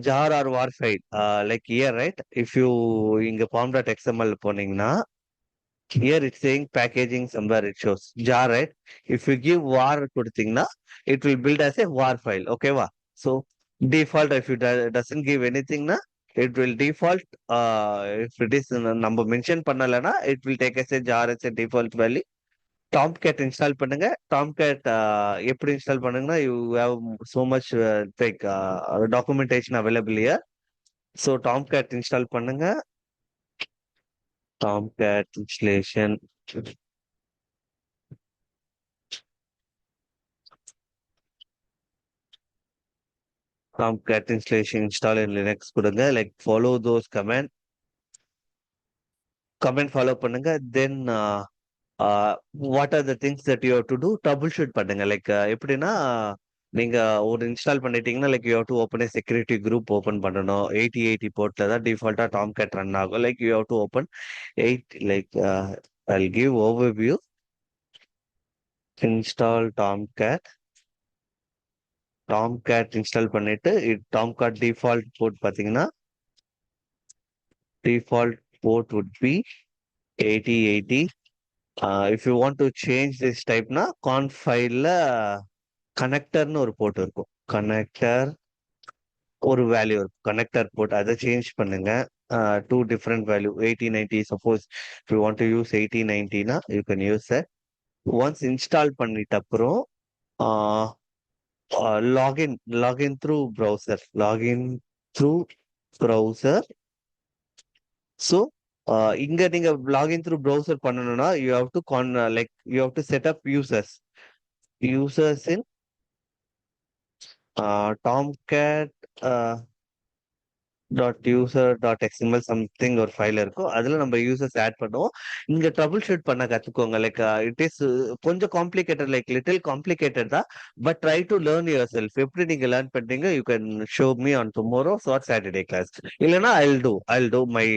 [SPEAKER 1] jar or war file like here right. If you இங்க பாம் டாட் எக்ஸ்எம்எல் போனீங்கன்னா here it's saying packaging somewhere it shows jar, right? If you give var கொடுத்தீங்கன்னா it will build as a var file. Okay va? So default if you doesn't give anything na it will default if it is நம்ம mention பண்ணலனா it will take as a jar as a default value. Tomcat install பண்ணுங்க. Tomcat எப்படி install பண்ணுங்கன்னா you have so much like documentation available here. So Tomcat install பண்ணுங்க. Tomcat installation. Tomcat installation install in Linux கொடுங்க. Like follow those command follow பண்ணுங்க. Then what are the things that you have to do? Troubleshoot பண்ணுங்க. Like எப்படின்னா நீங்க ஒரு install பண்ணிட்டீங்கன்னா like you have to open security group open பண்ணணும். 8080 போர்ட்ல தான் டிஃபால்ட்டா டாம்கேட் ரன் ஆகும். Like you have to open 8 like I'll give overview. Install Tomcat install பண்ணிட்டு Tomcat டிஃபால்ட் போர்ட் பாத்தீங்கன்னா default port would be 8080. If you want to change this type na conf file கனெக்டர்னு ஒரு board இருக்கும். Connector ஒரு value இருக்கும். Connector board அதை change பண்ணுங்க. 2 different value 8090. Suppose if you want to use 8090 na you can use that. Once install பண்ணிட்ட அப்புறம் login through browser. So இங்க நீங்க login through browser பண்ணணும்னா you have to you have to set up users in tomcat .user.xml something ஒரு file இருக்கும். அதுல நம்ம users add பண்ணுவோம். இங்க ட்ரபிள் ஷூட் பண்ண கத்துக்கோங்க. லைக் இட் இஸ் கொஞ்சம் காம்ப்ளிகேட்டட், லைக் லிட்டில் காம்ப்ளிகேட்டட் தான். But try to learn yourself. எப்படி நீங்க லேர்ன் பண்றீங்க you can show me on tomorrow or Saturday class. இல்லைன்னா I'll do my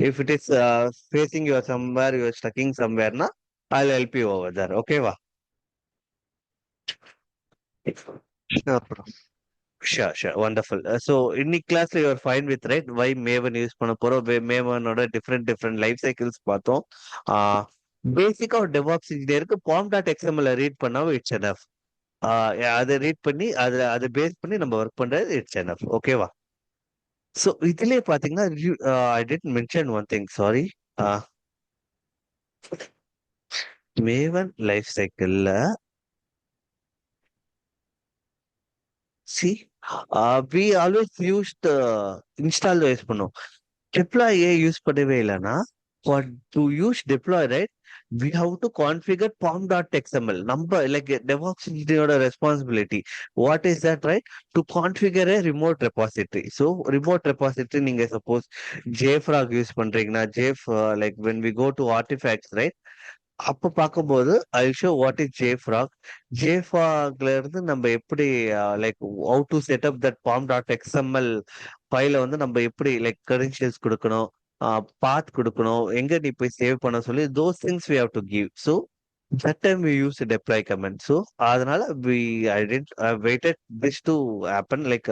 [SPEAKER 1] if it is facing you somewhere, you are stucking somewhere na I'll help you over there. Okay va?
[SPEAKER 3] Sure, bro.
[SPEAKER 1] Sure. Wonderful. So இன்னைக்கு கிளாஸ்ல you are fine with right why Maven use பண்ண போறோம். Mavenோட different life cycles பார்த்தோம். பேசிக்கா ஒரு DevOps இன்ஜினியருக்கு pom.xml read பண்ணா it's enough. அதை read பண்ணி அதை பேஸ் பண்ணி நம்ம ஒர்க் பண்றது இட்ஸ் எனஃப். ஓகேவா? ஸோ இதுலயே பாத்தீங்கன்னா I did mention one thing, sorry. Maven life சைக்கிள்ல see we always used install use பண்ணோம். deploy யூஸ் பண்ணவே இல்லைன்னா for to use deploy right we have to configure pom.xml. number like DevOps engineer responsibility. What is that, right? To configure a remote repository. So remote repository நீங்க suppose JFrog use பண்றீங்கன்னா like when we go to artifacts right அப்ப பார்க்கும்போது I show what is ஜேஃப்ராக்ல இருந்து நம்ம எப்படி like how to set up that pom.xml ஃபைல வந்து நம்ம எப்படி லைக் கிரெடென்ஷியல்ஸ் கொடுக்கணும், பாத் கொடுக்கணும், எங்க நீ போய் சேவ் பண்ண சொல்லி those things we have to give. So that time we use a deploy command. So அதனால I waited this to happen. Like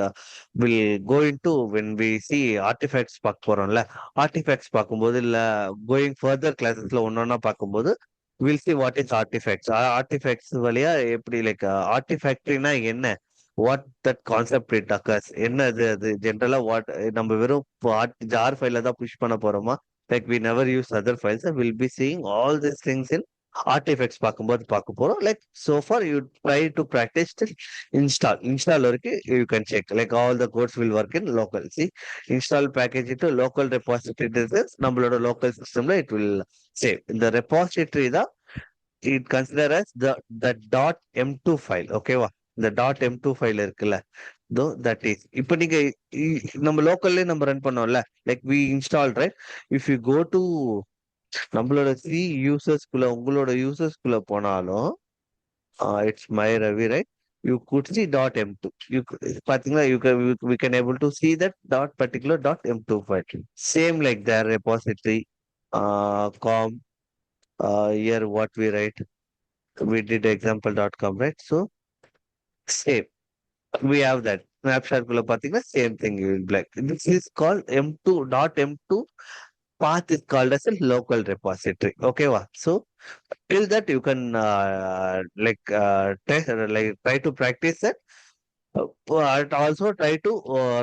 [SPEAKER 1] we'll go into when we see artifacts பார்க்க போறோம்ல, artifacts பார்க்கும்போது இல்ல going further classesல ஒன்னொன்னா பார்க்கும்போது we'll see what is artifacts. Artifacts வழியா எப்படி like ஆர்டிஃபேக்டரினா என்ன, what that concept it occurs, என்ன அது ஜென்ரலா வாட் நம்ம வெறும் ஜார் ஃபைல தான் புஷ் பண்ண போறோமா Like we never use other files. We'll be seeing all these things in artifacts பார்க்கும்போது பார்க்க போறோம். Like so far you try to practice till install வரைக்கும் you can check. Like all the codes will work in local. See, install package into local repository distance. நம்மளோட local systemல it will save. இந்த repository தான் it consider as the .m2 file. ஓகேவா? இந்த .m2 file இருக்குல்ல, தோ that is இப்போ நீங்க நம்ம லோக்கல்லே நம்ம ரன் பண்ணோம்ல, like we install right. If you go to நம்மளோட சி யூசர்ஸ்குள்ள, உங்களோட யூசர்ஸ்குள்ள போனாலும் it's my Ravi right, you could see .m2. You பாத்தீங்களா, we can able to see that particular .m2 file. Same like their repository, com, here what we write, we did example.com, right? So same, we have that snapshot குள்ள பாத்தீங்கன்னா same thing you will be like, this is called m2 .m2 path is called as a local repository. Okay wa? So till that you can try to practice that. And also try to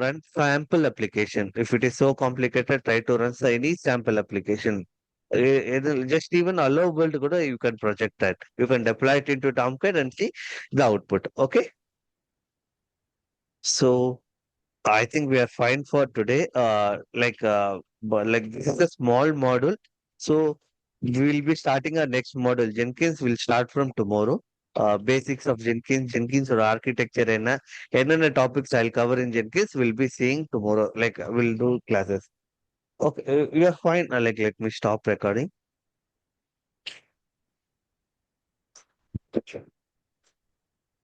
[SPEAKER 1] run sample application. If it is so complicated, try to run any sample application. Just even allow build kuda you can project that. You can deploy it into Tomcat and see the output. Okay. So I think we are fine for today. But like this is a small module. So we will be starting our next module. Jenkins will start from tomorrow. Basics of Jenkins or architecture and topics I'll cover in Jenkins will be seeing tomorrow. Like we'll do classes. Okay, you are fine. Like let me stop recording.